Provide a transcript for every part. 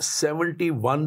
71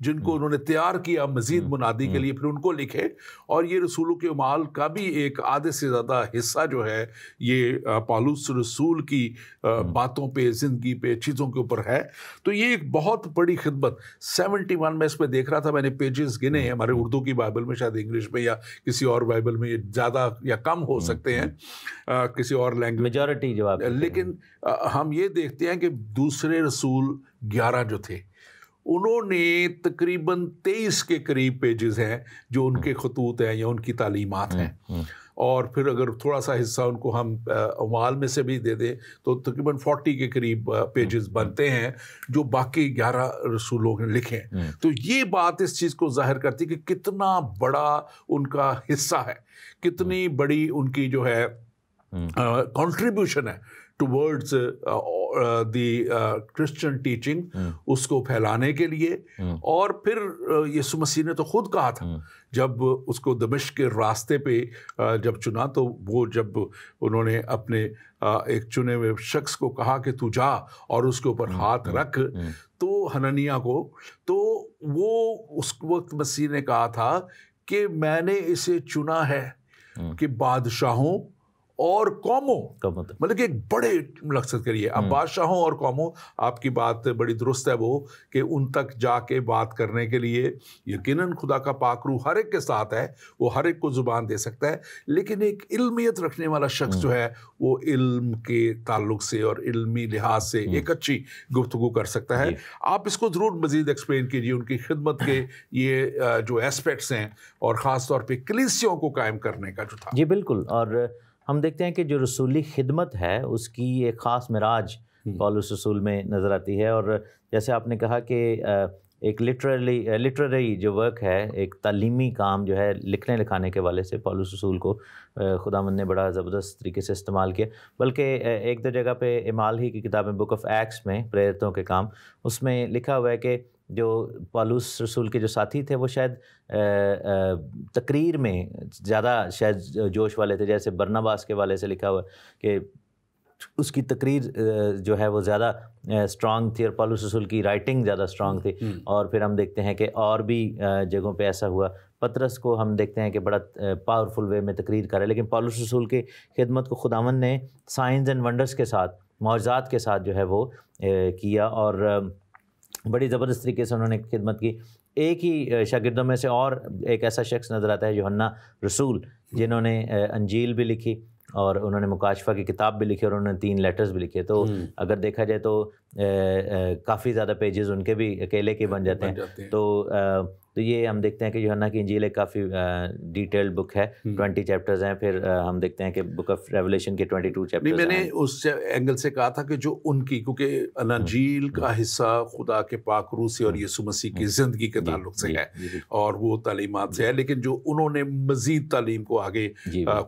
جن کو انہوں نے تیار کیا مزید منادی کے لیے، پھر ان کو لکھے، اور یہ رسولوں کے اعمال کا بھی ایک آدھے سے زیادہ حصہ جو ہے یہ پالوس رسول کی باتوں پہ، زندگی پہ، چیزوں کے اوپر ہے۔ تو یہ ایک بہت بڑی خدمت 71 میں اس پہ دیکھ رہا تھا میں نے، پیجز گنے ہیں ہمارے اردو کی بائبل میں، شاید انگلش میں یا کسی اور بائبل میں یہ زیادہ یا کم ہو سکتے ہیں کسی اور لینگویج، میجورٹی جو آپ، لیکن ہم یہ دیکھتے ہیں کہ دوسرے رسول 11 جو تھے انہوں نے تقریباً 23 کے قریب پیجز ہیں جو ان کے خطوط ہیں یا ان کی تعلیمات ہیں، اور پھر اگر تھوڑا سا حصہ ان کو ہم اعمال میں سے بھی دے دیں تو تقریباً 40 کے قریب پیجز بنتے ہیں جو باقی 11 رسولوں نے لکھے ہیں۔ تو یہ بات اس چیز کو ظاہر کرتی کہ کتنا بڑا ان کا حصہ ہے، کتنی بڑی ان کی جو ہے کنٹریبیوشن ہے ٹورڈز دی کرسچن ٹیچنگ، اس کو پھیلانے کے لیے۔ اور پھر یسوع مسیح نے تو خود کہا تھا جب اس کو دمشق کے راستے پہ جب چنا، تو وہ جب انہوں نے اپنے ایک چنے ہوئے شخص کو کہا کہ تو جا اور اس کے اوپر ہاتھ رکھ، تو حنانیہ کو، تو وہ اس وقت مسیح نے کہا تھا کہ میں نے اسے چنا ہے کہ بادشاہوں اور قوموں، مطلب کہ ایک بڑے مقصد کریے۔ اب بادشاہوں اور قوموں، آپ کی بات بڑی درست ہے وہ کہ ان تک جا کے بات کرنے کے لیے یقیناً خدا کا پاک روح ہر ایک کے ساتھ ہے، وہ ہر ایک کو زبان دے سکتا ہے، لیکن ایک علمیت رکھنے والا شخص جو ہے وہ علم کے تعلق سے اور علمی لحاظ سے ایک اچھی گفتگو کر سکتا ہے۔ آپ اس کو ضرور مزید ایکسپلین کیجیے، ان کی خدمت کے یہ جو ایسپیکٹس ہیں، اور خاص طور پہ کلیسیوں کو قائم کرنے کا جو تھا۔ جی بالکل، اور ہم دیکھتے ہیں کہ جو رسولی خدمت ہے اس کی ایک خاص معراج پالوس رسول میں نظر آتی ہے، اور جیسے آپ نے کہا کہ ایک لٹریری جو ورک ہے، ایک تعلیمی کام جو ہے لکھنے لکھانے کے والے سے پالوس رسول کو خداوند نے بڑا زبردست طریقے سے استعمال کیا۔ بلکہ ایک دو جگہ پہ اعمال ہی کی کتاب میں، بک آف ایکٹس میں، پریرتوں کے کام، اس میں لکھا ہوا ہے کہ جو پالوس رسول کے جو ساتھی تھے وہ شاید تقریر میں زیادہ شاید جوش والے تھے، جیسے برناباس کے والے سے لکھا ہوا کہ اس کی تقریر جو ہے وہ زیادہ اسٹرانگ تھی اور پالوس رسول کی رائٹنگ زیادہ اسٹرانگ تھی۔ اور پھر ہم دیکھتے ہیں کہ اور بھی جگہوں پہ ایسا ہوا، پطرس کو ہم دیکھتے ہیں کہ بڑا پاورفل وے میں تقریر کرے، لیکن پالوس رسول کی خدمت کو خداوند نے سائنز اینڈ ونڈرز کے ساتھ، معجزات کے ساتھ جو ہے وہ کیا، اور بڑی زبردست طریقے سے انہوں نے خدمت کی۔ ایک ہی شاگردوں میں سے اور ایک ایسا شخص نظر آتا ہے یوحنا رسول، جنہوں نے انجیل بھی لکھی اور انہوں نے مکاشفہ کی کتاب بھی لکھی اور انہوں نے 3 لیٹرز بھی لکھے۔ تو اگر دیکھا جائے تو کافی زیادہ پیجز ان کے بھی اکیلے کے بن جاتے ہیں۔ تو یہ ہم دیکھتے ہیں کہ یوحنا کی انجیل ایک کافی ڈیٹیلڈ بک ہے، 20 چیپٹرز ہیں۔ پھر ہم دیکھتے ہیں کہ بک آف ریولیشن کے 22 چیپٹرز ہیں۔ میں نے اس اینگل سے کہا تھا کہ جو ان کی، کیونکہ انجیل کا حصہ خدا کے پاک روح سے اور یسوع مسیح کی زندگی کے تعلق سے ہے اور وہ تعلیمات سے ہے، لیکن جو انہوں نے مزید تعلیم کو آگے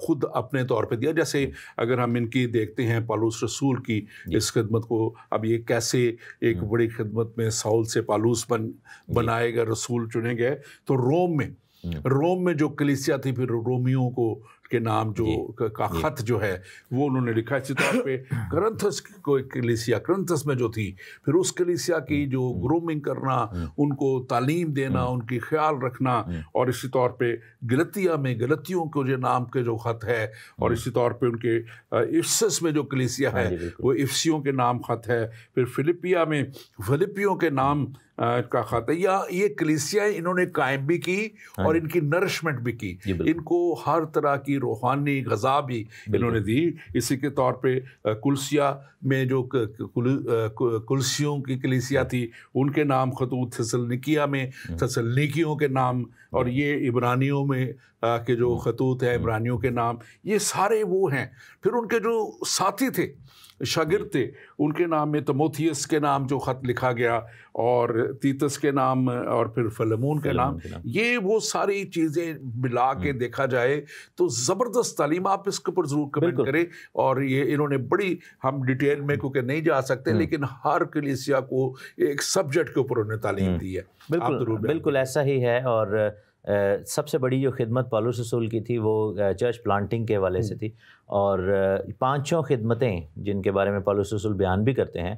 خود اپنے طور پہ دیا، جیسے اگر ہم ان کی دیکھتے ہیں پالوس رسول کی اس خدمت کو، اب یہ کیسے ایک بڑی خدمت میں ساؤل سے پالوس بنائے گا، رسول چنے گئے، تو روم میں جو کلیسیا تھی، پھر رومیوں کو کے نام جو کا خط جو ہے وہ انہوں نے لکھا۔ اسی طور پہ کرنتھس کو ایک کلیسیا، کرنتھس میں جو تھی، پھر اس کلیسیا کی جو گرومنگ کرنا، ان کو تعلیم دینا، ان کی خیال رکھنا، اور اسی طور پہ گلتیا میں گلتیوں کو جو نام کے جو خط ہے، اور اسی طور پہ ان کے افسس میں جو کلیسیا ہے وہ افسیوں کے نام خط ہے، پھر فلپیا میں فلپیوں کے نام کا خط ہے۔ یا یہ کلیسیاں انہوں نے قائم بھی کی اور ان کی نرشمنٹ بھی کی، ان کو ہر طرح کی روحانی غذا بھی انہوں نے دی۔ اسی کے طور پہ کلسیا میں جو کلسیوں کی کلیسیا تھی، ان کے نام خطوط، تھسلنیکیا میں تھسلنیکیوں کے نام، اور یہ عبرانیوں میں کے جو خطوط ہیں، عبرانیوں کے نام، یہ سارے وہ ہیں۔ پھر ان کے جو ساتھی تھے، شاگرد تھے، ان کے نام میں تموتھیس کے نام جو خط لکھا گیا، اور تیتس کے نام، اور پھر فلمون کے نام، یہ وہ ساری چیزیں ملا کے دیکھا جائے تو زبردست تعلیم۔ آپ اس کے اوپر ضرور کمنٹ کریں، اور یہ انہوں نے بڑی، ہم ڈیٹیل میں کیونکہ نہیں جا سکتے، لیکن ہر کلیسیا کو ایک سبجیکٹ کے اوپر انہوں نے تعلیم دی ہے۔ بالکل ایسا ہی ہے۔ اور سب سے بڑی جو خدمت پالوس رسول کی تھی وہ چرچ پلانٹنگ کے حوالے سے تھی، اور 5 خدمتیں جن کے بارے میں پالوس رسول بیان بھی کرتے ہیں،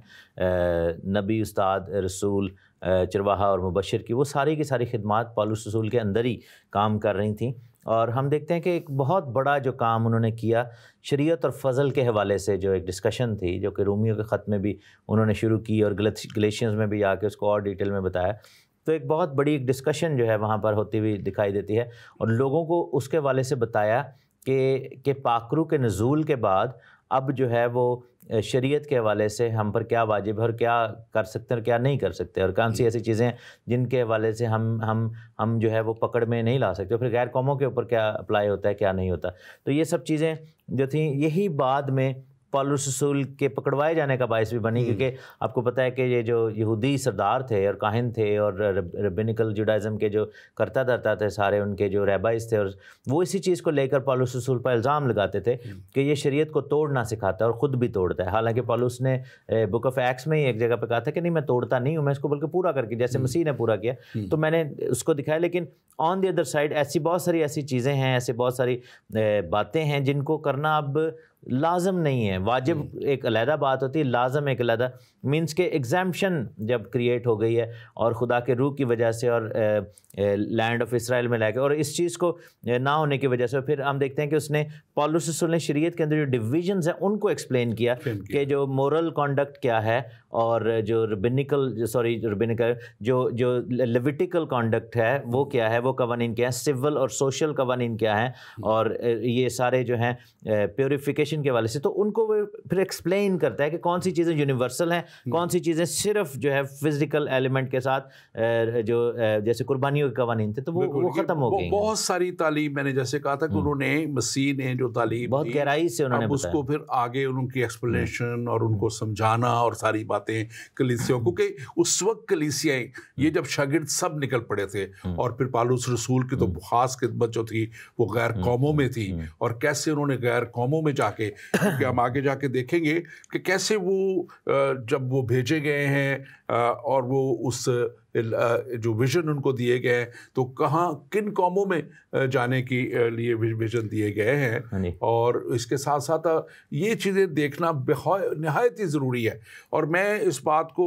نبی، استاد، رسول، چرواہا اور مبشر کی، وہ ساری کی ساری خدمات پالوس رسول کے اندر ہی کام کر رہی تھیں. اور ہم دیکھتے ہیں کہ ایک بہت بڑا جو کام انہوں نے کیا شریعت اور فضل کے حوالے سے، جو ایک ڈسکشن تھی جو کہ رومیو کے خط میں بھی انہوں نے شروع کی اور گلیشینز میں بھی آ کے اس کو اور ڈیٹیل میں بتایا. تو ایک بہت بڑی ایک ڈسکشن جو ہے وہاں پر ہوتی ہوئی دکھائی دیتی ہے، اور لوگوں کو اس کے حوالے سے بتایا کہ پاکرو کے نزول کے بعد اب جو ہے وہ شریعت کے حوالے سے ہم پر کیا واجب ہے اور کیا کر سکتے ہیں اور کیا نہیں کر سکتے، اور کون سی ایسی چیزیں ہیں جن کے حوالے سے ہم جو ہے وہ پکڑ میں نہیں لا سکتے، پھر غیر قوموں کے اوپر کیا اپلائی ہوتا ہے کیا نہیں ہوتا. تو یہ سب چیزیں جو تھیں یہی بعد میں پالوس رسول کے پکڑوائے جانے کا باعث بھی بنی، کیونکہ آپ کو پتہ ہے کہ یہ جو یہودی سردار تھے اور کاہن تھے اور ربینیکل جوڈائزم کے جو کرتا دھرتا تھے سارے ان کے جو ریبائز تھے، اور وہ اسی چیز کو لے کر پالوس رسول پر الزام لگاتے تھے کہ یہ شریعت کو توڑنا سکھاتا ہے اور خود بھی توڑتا ہے. حالانکہ پالوس نے بک آف ایکس میں ہی ایک جگہ پہ کہا تھا کہ نہیں میں توڑتا نہیں ہوں، میں اس کو بلکہ پورا کر کے جیسے مسیح نے پورا کیا تو میں نے اس کو دکھایا. لیکن آن دی ادر سائڈ ایسی بہت ساری ایسی چیزیں ہیں، ایسی بہت ساری باتیں ہیں جن کو کرنا اب لازم نہیں ہے. واجب ایک علیحدہ بات ہوتی ہے، لازم ایک علیحدہ مینس کہ ایگزامپشن جب کریٹ ہو گئی ہے اور خدا کے روح کی وجہ سے اور لینڈ آف اسرائیل میں لے کے، اور اس چیز کو نہ ہونے کی وجہ سے پھر ہم دیکھتے ہیں کہ اس نے پالوس رسول نے شریعت کے اندر جو ڈویژنز ہیں ان کو ایکسپلین کیا کہ جو مورل کانڈکٹ کیا ہے اور جو ربینیکل جو لیویٹیکل کانڈکٹ ہے وہ کیا ہے، وہ قوانین کیا ہیں، سول اور سوشل قوانین کیا ہیں، اور یہ سارے جو ہیں پیوریفیکیشن کے حوالے سے. تو ان کو وہ پھر ایکسپلین کرتا ہے کہ کون سی چیزیں یونیورسل ہیں، کون سی چیزیں صرف جو ہے فزیکل ایلیمنٹ کے ساتھ جو جیسے قربانیوں کے قوانین تھے تو وہ ختم ہو گئی. بہت ساری تعلیم میں نے جیسے کہا تھا کہ انہوں نے مسیح نے جو تعلیم بہت گہرائی سے انہوں نے اس کو پھر آگے ان کی ایکسپلینیشن اور ان کو سمجھانا اور ساری باتیں کلیسیوں، کیونکہ اس وقت کلیسیاں یہ جب شاگرد سب نکل پڑے تھے، اور پھر پالوس رسول کی تو خاص خدمت جو تھی وہ غیر قوموں میں تھی، اور کیسے انہوں نے غیر قوموں میں جا کے، کیونکہ ہم آگے جا کے دیکھیں گے کہ کیسے وہ جب وہ بھیجے گئے ہیں اور وہ اس جو ویژن ان کو دیے گئے تو کہاں کن قوموں میں جانے کے لیے ویژن دیے گئے ہیں، اور اس کے ساتھ ساتھ یہ چیزیں دیکھنا نہایت ہی ضروری ہے. اور میں اس بات کو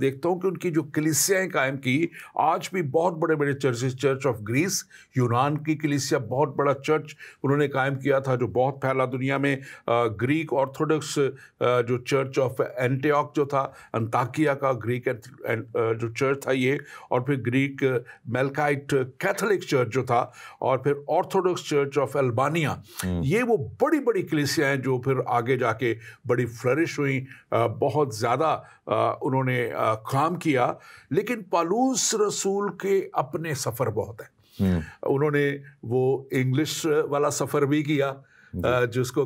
دیکھتا ہوں کہ ان کی جو کلیسیاں قائم کی آج بھی بہت بڑے بڑے چرچز، چرچ آف گریس یونان کی کلیسیا بہت بڑا چرچ انہوں نے قائم کیا تھا جو بہت پھیلا دنیا میں. گریک آرتھوڈکس جو چرچ آف اینٹیوک جو تھا، انطاکیہ کا گریک جو چرچ تھا یہ، اور پھر گریک میلکائٹ کیتھولک چرچ جو تھا، اور پھر آرتھوڈکس چرچ آف البانیا، یہ وہ بڑی بڑی کلیسیاں ہیں جو پھر آگے جا کے بڑی فلرش ہوئیں، بہت زیادہ انہوں نے کام کیا. لیکن پالوس رسول کے اپنے سفر بہت ہیں. انہوں نے وہ انگلش والا سفر بھی کیا جس کو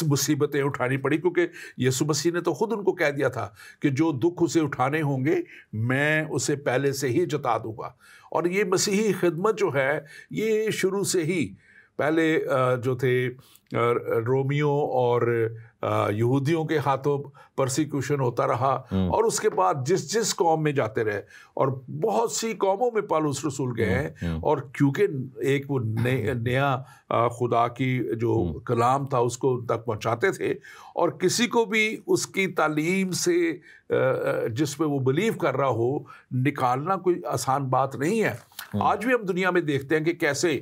مصیبتیں اٹھانی پڑی، کیونکہ یسوع مسیح نے تو خود ان کو کہہ دیا تھا کہ جو دکھ اسے اٹھانے ہوں گے میں اسے پہلے سے ہی جتا دوں گا. اور یہ مسیحی خدمت جو ہے یہ شروع سے ہی پہلے جو تھے رومیو اور یہودیوں کے ہاتھوں پرسیکیوشن ہوتا رہا، اور اس کے بعد جس قوم میں جاتے رہے، اور بہت سی قوموں میں پالوس رسول گئے ہیں. اور کیونکہ ایک وہ نیا خدا کی جو کلام تھا اس کو تک پہنچاتے تھے، اور کسی کو بھی اس کی تعلیم سے جس پہ وہ بلیو کر رہا ہو نکالنا کوئی آسان بات نہیں ہے. آج بھی ہم دنیا میں دیکھتے ہیں کہ کیسے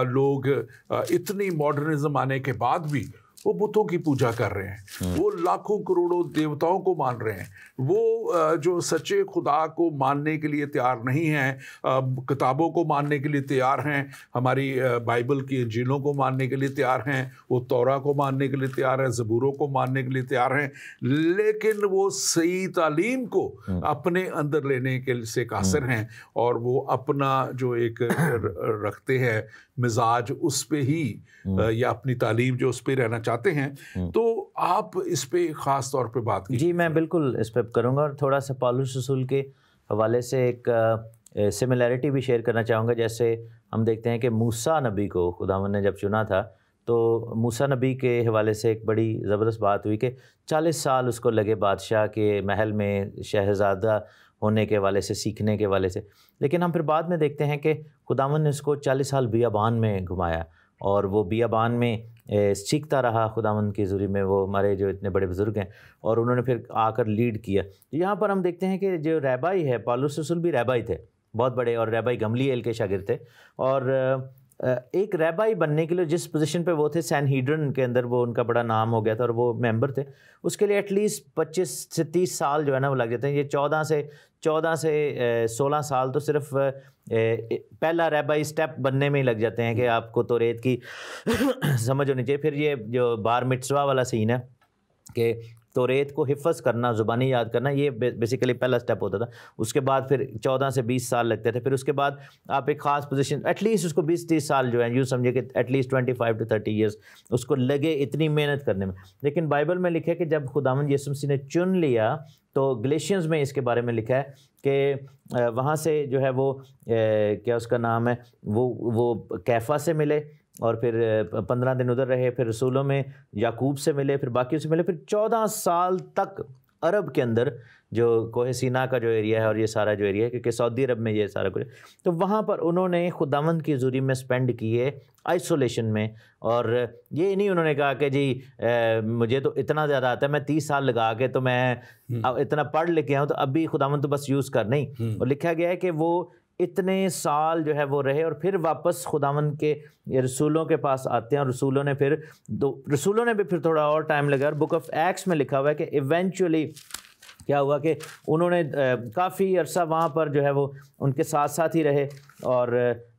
لوگ اتنی ماڈرنزم آنے کے بعد بھی وہ بتوں کی پوجا کر رہے ہیں، وہ لاکھوں کروڑوں دیوتاؤں کو مان رہے ہیں، وہ جو سچے خدا کو ماننے کے لیے تیار نہیں ہیں، کتابوں کو ماننے کے لیے تیار ہیں، ہماری بائبل کی انجیلوں کو ماننے کے لیے تیار ہیں، وہ توراہ کو ماننے کے لیے تیار ہیں، زبوروں کو ماننے کے لیے تیار ہیں، لیکن وہ صحیح تعلیم کو اپنے اندر لینے کے سے قاصر ہیں، اور وہ اپنا جو ایک رکھتے ہیں مزاج اس پہ ہی یا اپنی تعلیم جو اس پہ رہنا چاہتے ہیں. تو آپ اس پہ خاص طور پہ بات کی. جی میں بالکل اس پہ کروں گا، اور تھوڑا سا پالوس رسول کے حوالے سے ایک سملیرٹی بھی شیئر کرنا چاہوں گا. جیسے ہم دیکھتے ہیں کہ موسیٰ نبی کو خداوند نے جب چنا تھا تو موسیٰ نبی کے حوالے سے ایک بڑی زبردست بات ہوئی کہ 40 سال اس کو لگے بادشاہ کے محل میں شہزادہ ہونے کے حوالے سے، سیکھنے کے حوالے سے. لیکن ہم پھر بعد میں دیکھتے ہیں کہ خداوند نے اس کو 40 سال بیابان میں گھمایا، اور وہ بیابان میں سیکھتا رہا خداوند کی حضوری میں، وہ ہمارے جو اتنے بڑے بزرگ ہیں، اور انہوں نے پھر آ کر لیڈ کیا۔ یہاں پر ہم دیکھتے ہیں کہ جو ریبائی ہے، پالوس رسول بھی ریبائی تھے بہت بڑے، اور ریبائی گملیل کے شاگرد تھے، اور ایک ریبائی بننے کے لیے جس پوزیشن پہ وہ تھے، سینہیڈرن کے اندر وہ ان کا بڑا نام ہو گیا تھا اور وہ ممبر تھے، اس کے لیے ایٹ لیسٹ 25 سے 30 سال جو ہے نا وہ لگ جاتے ہیں۔ یہ 14 سے 16 سال تو صرف پہلا ریبائی سٹیپ بننے میں ہی لگ جاتے ہیں کہ آپ کو توریت کی سمجھ ہونی چاہیے۔ پھر یہ جو بار مٹسوا والا سین ہے کہ توریت کو حفظ کرنا، زبانی یاد کرنا، یہ بیسیکلی پہلا سٹیپ ہوتا تھا۔ اس کے بعد پھر 14 سے 20 سال لگتے تھے، پھر اس کے بعد آپ ایک خاص پوزیشن، ایٹ لیسٹ اس کو 20-30 سال جو ہیں، یوں سمجھے کہ ایٹ لیسٹ 25 to 30 ایئرس اس کو لگے اتنی محنت کرنے میں۔ لیکن بائبل میں لکھا ہے کہ جب خداوند یسوع مسیح نے چن لیا، تو گلیشینز میں اس کے بارے میں لکھا ہے کہ وہاں سے جو ہے وہ کیا اس کا نام ہے، وہ کیفا سے ملے، اور پھر 15 دن ادھر رہے، پھر رسولوں میں یعقوب سے ملے، پھر باقیوں سے ملے، پھر 14 سال تک عرب کے اندر جو کوہ سینا کا جو ایریا ہے اور یہ سارا جو ایریا ہے، کیونکہ سعودی عرب میں یہ سارا کچھ، تو وہاں پر انہوں نے خداوند کی حضوری میں سپینڈ کیے آئسولیشن میں۔ اور یہ نہیں انہوں نے کہا کہ جی مجھے تو اتنا زیادہ آتا ہے، میں 30 سال لگا کے تو میں اتنا پڑھ لکھ گیا ہوں تو ابھی خداوند تو بس یوز کر نہیں۔ اور لکھا گیا ہے کہ وہ اتنے سال جو ہے وہ رہے، اور پھر واپس خداوند کے رسولوں کے پاس آتے ہیں، اور رسولوں نے بھی پھر تھوڑا اور ٹائم لگا۔ اور بک آف ایکٹس میں لکھا ہوا ہے کہ ایونچولی کیا ہوا کہ انہوں نے کافی عرصہ وہاں پر جو ہے وہ ان کے ساتھ ساتھ ہی رہے، اور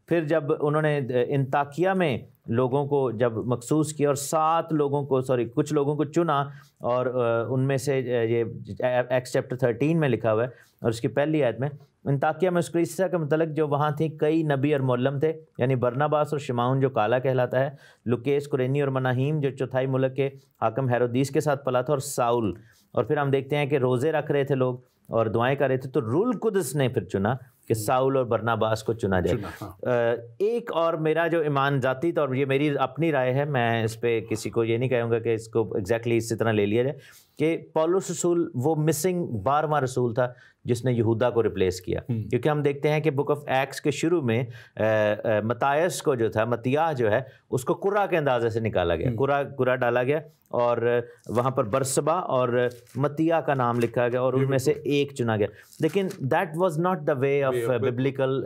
پھر جب انہوں نے انطاکیہ میں لوگوں کو جب مخصوص کیا اور کچھ لوگوں کو چنا، اور ان میں سے یہ ایکٹس چیپٹر 13 میں لکھا ہوا ہے، اور اس کی پہلی آیت میں انطاکیہ میں اس کلیسیا کے متعلق جو وہاں تھیں کئی نبی اور معلم تھے، یعنی برناباس اور شمعون جو کالا کہلاتا ہے، لوکیس قرینی اور مناہیم جو چوتھائی ملک کے حاکم ہیرودیس کے ساتھ پلا تھا، اور ساؤل۔ اور پھر ہم دیکھتے ہیں کہ روزے رکھ رہے تھے لوگ اور دعائیں کر رہے تھے، تو روح القدس نے پھر چنا کہ ساؤل اور برناباس کو چنا جائے۔ ایک اور میرا جو ایمان ذاتی طور، یہ میری اپنی رائے ہے، میں اس پہ کسی کو یہ نہیں کہوں گا کہ اس کو ایگزیکٹلی اسی طرح لے لیا جائے، کہ پولس رسول وہ مسنگ 12واں رسول تھا جس نے یہودا کو ریپلیس کیا، کیونکہ ہم دیکھتے ہیں کہ بک آف ایکٹس کے شروع میں متیاس کو جو تھا، متیاہ جو ہے، اس کو قرہ کے اندازے سے نکالا گیا، قرہ ڈالا گیا، اور وہاں پر برسبا اور متیاہ کا نام لکھا گیا، اور ان میں سے ایک چنا گیا۔ لیکن that was not the way of biblical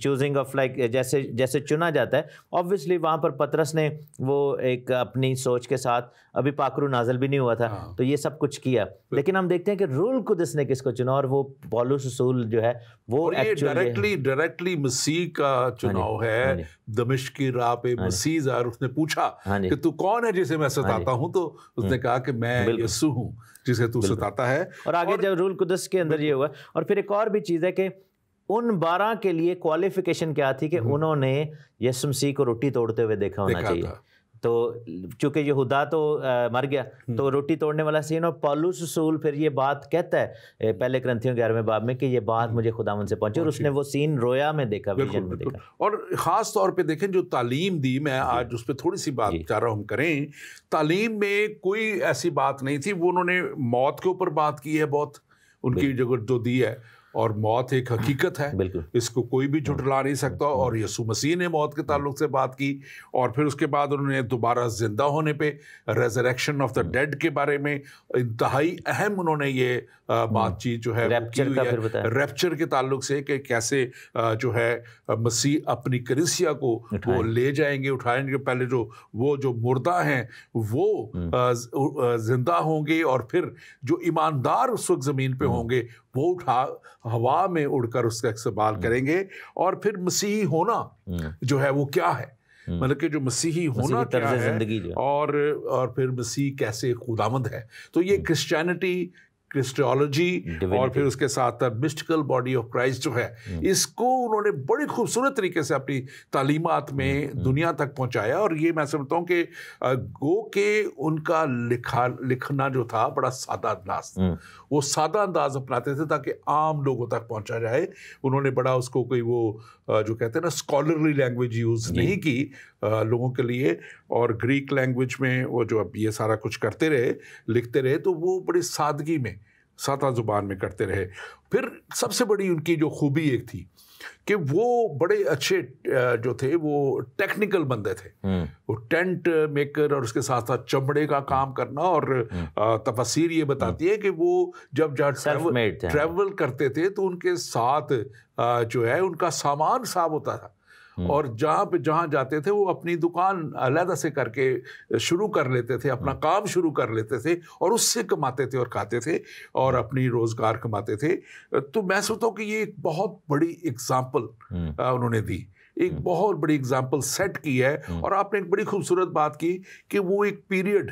choosing of, like جیسے چنا جاتا ہے۔ آبویسلی وہاں پر پطرس نے وہ ایک اپنی سوچ کے ساتھ، ابھی پاکرو نازل بھی نہیں ہوا تھا، تو یہ سب کچھ کیا، لیکن ہم دیکھتے ہیں کہ روح القدس نے کس کو چنا، اور وہ پولس رسول جو ہے وہ ڈائریکٹلی مسیح کا چناؤ ہے۔ دمشق کی راہ پہ مسیح ظاہر، اس نے پوچھا کہ تو کون ہے جسے میں ستاتا ہوں، تو اس نے کہا کہ میں یسوع ہوں جسے تو ستاتا ہے۔ اور آگے جب روح القدس کے اندر یہ ہوا، اور پھر ایک اور بھی چیز ہے کہ ان 12 کے لیے کوالیفیکیشن کیا تھی کہ انہوں نے یسوع مسیح کو روٹی توڑتے ہوئے دیکھا ہونا چاہیے۔ تو چونکہ یہودا تو مر گیا، تو روٹی توڑنے والا سین، اور پولس رسول پھر یہ بات کہتا ہے پہلے کرنتھیوں 11ویں باب میں کہ یہ بات مجھے خداوند سے پہنچی، اور اس نے وہ سین رویا میں دیکھا، ویژن میں دیکھا۔ اور خاص طور پہ دیکھیں جو تعلیم دی، میں آج اس پہ تھوڑی سی بات چاہ رہا ہوں ہم کریں۔ تعلیم میں کوئی ایسی بات نہیں تھی، وہ انہوں نے موت کے اوپر بات کی ہے بہت، ان کی جو دی ہے، اور موت ایک حقیقت ہے، اس کو کوئی بھی جھٹلا نہیں سکتا، اور یسوع مسیح نے موت کے تعلق سے بات کی، اور پھر اس کے بعد انہوں نے دوبارہ زندہ ہونے پہ، ریزریکشن آف دا ڈیڈ کے بارے میں انتہائی اہم انہوں نے یہ بات چیت جو ہے ریپچر کے تعلق سے، کہ کیسے جو ہے مسیح اپنی کلیسیا کو وہ لے جائیں گے، اٹھائیں گے، پہلے وہ جو مردہ ہیں وہ زندہ ہوں گے، اور پھر جو ایماندار اس وقت زمین پہ ہوں گے وہ ہوا میں اڑ کر اس کا استقبال کریں گے، اور پھر مسیحی ہونا جو ہے وہ کیا ہے، مطلب کہ جو مسیحی ہونا کیا ہے، اور پھر مسیح کیسے خداوند ہے۔ تو یہ کرسٹیالوجی اور پھر اس کے ساتھ مسٹیکل باڈی آف کرائسٹ جو ہے، اس کو انہوں نے بڑی خوبصورت طریقے سے اپنی تعلیمات میں دنیا تک پہنچایا۔ اور یہ میں سمجھتا ہوں کہ گو کہ ان کا لکھنا جو تھا بڑا سادہ انداز تھا، وہ سادہ انداز اپناتے تھے تاکہ عام لوگوں تک پہنچا جائے۔ انہوں نے بڑا اس کو کوئی وہ جو کہتے ہیں نا اسکالرلی لینگویج یوز نہیں کی لوگوں کے لیے، اور گریک لینگویج میں وہ جو اب یہ سارا کچھ کرتے رہے، لکھتے رہے، تو وہ بڑی سادگی میں، سادہ زبان میں کرتے رہے۔ پھر سب سے بڑی ان کی جو خوبی ایک تھی کہ وہ بڑے اچھے جو تھے وہ ٹیکنیکل بندے تھے. وہ ٹینٹ میکر اور اس کے ساتھ ساتھ چمڑے کا کام کرنا, اور تفسیر یہ بتاتی ہے کہ وہ جب ٹریول کرتے تھے تو ان کے ساتھ جو ہے ان کا سامان صاحب ہوتا تھا, اور جہاں جاتے تھے وہ اپنی دکان علیحدہ سے کر کے شروع کر لیتے تھے, اپنا کام شروع کر لیتے تھے, اور اس سے کماتے تھے اور کھاتے تھے اور اپنی روزگار کماتے تھے. تو میں سوچتا ہوں کہ یہ ایک بہت بڑی اگزامپل انہوں نے دی, ایک بہت بڑی اگزامپل سیٹ کی ہے. اور آپ نے ایک بڑی خوبصورت بات کی کہ وہ ایک پیریڈ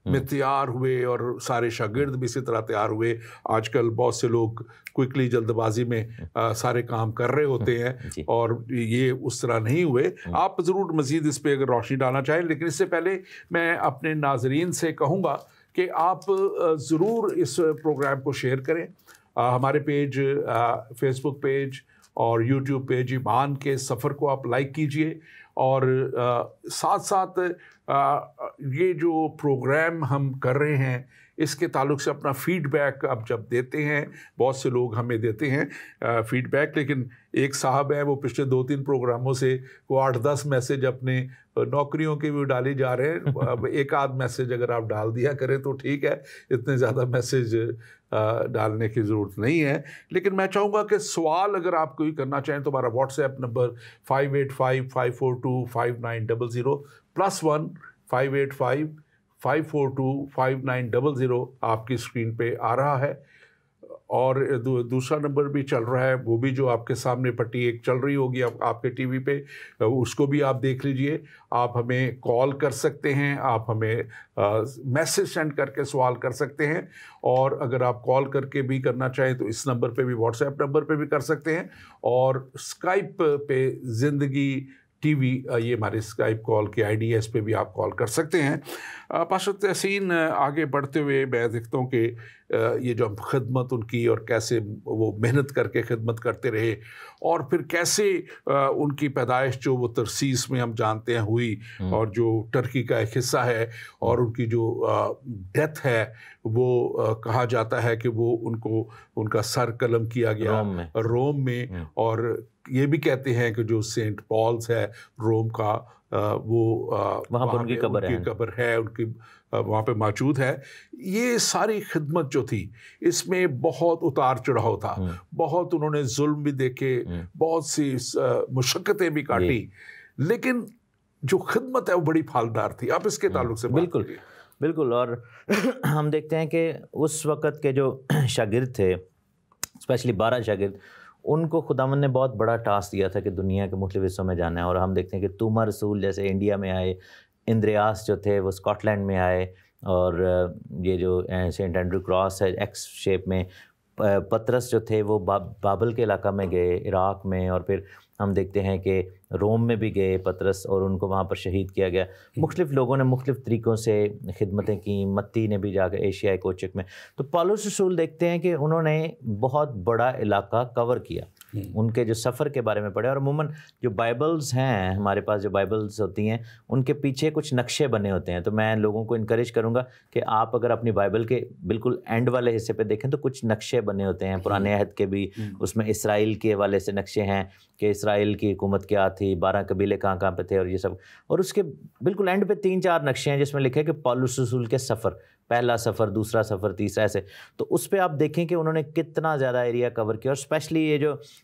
میں تیار ہوئے اور سارے شاگرد بھی اسی طرح تیار ہوئے. آج کل بہت سے لوگ کوئکلی جلد بازی میں سارے کام کر رہے ہوتے ہیں, اور یہ اس طرح نہیں ہوئے. آپ ضرور مزید اس پہ اگر روشنی ڈالنا چاہیں, لیکن اس سے پہلے میں اپنے ناظرین سے کہوں گا کہ آپ ضرور اس پروگرام کو شیئر کریں. ہمارے پیج, فیس بک پیج اور یوٹیوب پیج ایمان کے سفر کو آپ لائک کیجئے, اور ساتھ ساتھ یہ جو پروگرام ہم کر رہے ہیں اس کے تعلق سے اپنا فیڈ بیک آپ جب دیتے ہیں, بہت سے لوگ ہمیں دیتے ہیں فیڈ بیک, لیکن ایک صاحب ہیں وہ پچھلے 2-3 پروگراموں سے وہ 8-10 میسج اپنے نوکریوں کے بھی ڈالے جا رہے ہیں. ایک آدھ میسج اگر آپ ڈال دیا کریں تو ٹھیک ہے, اتنے زیادہ میسج ڈالنے کی ضرورت نہیں ہے. لیکن میں چاہوں گا کہ سوال اگر آپ کوئی کرنا چاہیں تو ہمارا واٹس ایپ نمبر 5855425900 +1 585-542-5900 آپ کی اسکرین پہ آ رہا ہے. اور دوسرا نمبر بھی چل رہا ہے, وہ بھی جو آپ کے سامنے پٹی ایک چل رہی ہوگی آپ کے ٹی وی پہ, اس کو بھی آپ دیکھ لیجئے. آپ ہمیں کال کر سکتے ہیں, آپ ہمیں میسج سینڈ کر کے سوال کر سکتے ہیں, اور اگر آپ کال کر کے بھی کرنا چاہیں تو اس نمبر پہ بھی, واٹس ایپ نمبر پہ بھی کر سکتے ہیں. اور اسکائپ پہ زندگی ٹی وی, یہ ہمارے اسکائپ کال کی آئی ڈی ہے, اس پہ بھی آپ کال کر سکتے ہیں. پاشا تحسین, آگے بڑھتے ہوئے میں دیکھتا ہوں کہ یہ جو خدمت ان کی, اور کیسے وہ محنت کر کے خدمت کرتے رہے, اور پھر کیسے ان کی پیدائش جو وہ ترسیس میں ہم جانتے ہیں ہوئی, اور جو ٹرکی کا ایک حصہ ہے, اور ان کی جو ڈیتھ ہے وہ کہا جاتا ہے کہ وہ ان کا سر قلم کیا گیا روم میں. اور یہ بھی کہتے ہیں کہ جو سینٹ پالز ہے روم کا, وہ وہاں پر ان کی قبر ہے, ان کی وہاں پہ موجود ہے. یہ ساری خدمت جو تھی اس میں بہت اتار چڑھاؤ تھا, بہت انہوں نے ظلم بھی دیکھے, بہت سی مشقتیں بھی کاٹی, لیکن جو خدمت ہے وہ بڑی پھالدار تھی. آپ اس کے تعلق سے بالکل. اور ہم دیکھتے ہیں کہ اس وقت کے جو شاگرد تھے, اسپیشلی 12 شاگرد, ان کو خداوند نے بہت بڑا ٹاسک دیا تھا کہ دنیا کے مختلف حصوں میں جانا ہے. اور ہم دیکھتے ہیں کہ توما رسول جیسے انڈیا میں آئے, اندریاس جو تھے وہ اسکاٹ لینڈ میں آئے, اور یہ جو سینٹ اینڈریو کراس ہے ایکس شیپ میں, پترس جو تھے وہ بابل کے علاقہ میں گئے, عراق میں, اور پھر ہم دیکھتے ہیں کہ روم میں بھی گئے پترس, اور ان کو وہاں پر شہید کیا گیا. مختلف لوگوں نے مختلف طریقوں سے خدمتیں کیں, متی نے بھی جا کے ایشیائی کوچک میں. تو پالوس رسول دیکھتے ہیں کہ انہوں نے بہت بڑا علاقہ کور کیا. ان کے جو سفر کے بارے میں پڑھے, اور عموماً جو بائبلز ہیں ہمارے پاس, جو بائبلز ہوتی ہیں ان کے پیچھے کچھ نقشے بنے ہوتے ہیں. تو میں لوگوں کو انکریج کروں گا کہ آپ اگر اپنی بائبل کے بالکل اینڈ والے حصے پہ دیکھیں تو کچھ نقشے بنے ہوتے ہیں پرانے عہد کے بھی. اس میں اسرائیل کے حوالے سے نقشے ہیں کہ اسرائیل کی حکومت کیا تھی, 12 قبیلے کہاں پہ تھے, اور یہ سب. اور اس کے بالکل اینڈ پہ 3-4 نقشے ہیں جس میں لکھے کہ پالوس رسول کے سفر, پہلا سفر, دوسرا سفر, تیسرا, ایسے. تو اس پہ آپ دیکھیں کہ انہوں نے کتنا زیادہ ایریا کور کیا. اور اسپیشلی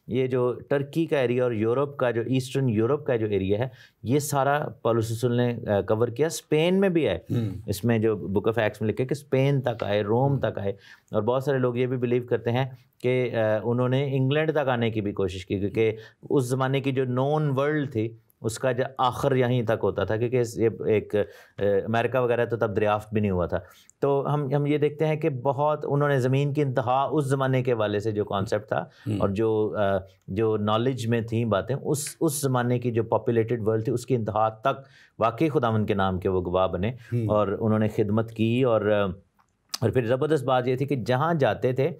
یہ جو ٹرکی کا ایریا اور یورپ کا جو ایسٹرن یورپ کا جو ایریا ہے, یہ سارا پالوس رسول نے کور کیا. اسپین میں بھی ہے, اس میں جو بک آف ایکٹس میں لکھے کہ اسپین تک آئے, روم تک آئے. اور بہت سارے لوگ یہ بھی بلیو کرتے ہیں کہ انہوں نے انگلینڈ تک آنے کی بھی کوشش کی, کیونکہ اس زمانے کی جو نون ورلڈ تھی اس کا جو آخر یہیں تک ہوتا تھا, کیونکہ یہ ایک امریکہ وغیرہ تو تب دریافت بھی نہیں ہوا تھا. تو ہم یہ دیکھتے ہیں کہ بہت انہوں نے زمین کی انتہا اس زمانے کے والے سے جو کانسیپٹ تھا, اور جو نالج میں تھیں باتیں, اس زمانے کی جو پاپولیٹڈ ورلڈ تھی اس کی انتہا تک واقعی خداوند کے نام کے وہ گواہ بنے, اور انہوں نے خدمت کی. اور پھر زبردست بات یہ تھی کہ جہاں جاتے تھے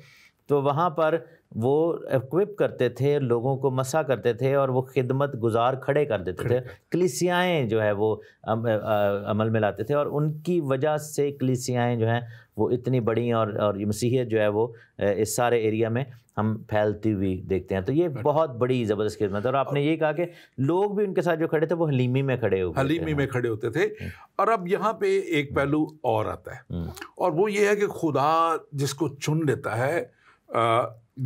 تو وہاں پر وہ ایکوپ کرتے تھے، لوگوں کو مسا کرتے تھے اور وہ خدمت گزار کھڑے کر دیتے تھے، کلیسیائیں جو ہے وہ عمل میں لاتے تھے، اور ان کی وجہ سے کلیسیائیں جو ہیں وہ اتنی بڑی اور مسیحیت جو ہے وہ اس سارے ایریا میں ہم پھیلتی ہوئی دیکھتے ہیں. تو یہ بہت بڑی زبردست خدمت ہے. اور آپ نے یہ کہا کہ لوگ بھی ان کے ساتھ جو کھڑے تھے وہ حلیمی میں کھڑے ہوتے تھے. اور اب یہاں پہ ایک پہلو اور آتا ہے، اور وہ یہ ہے کہ خدا جس کو چن لیتا ہے،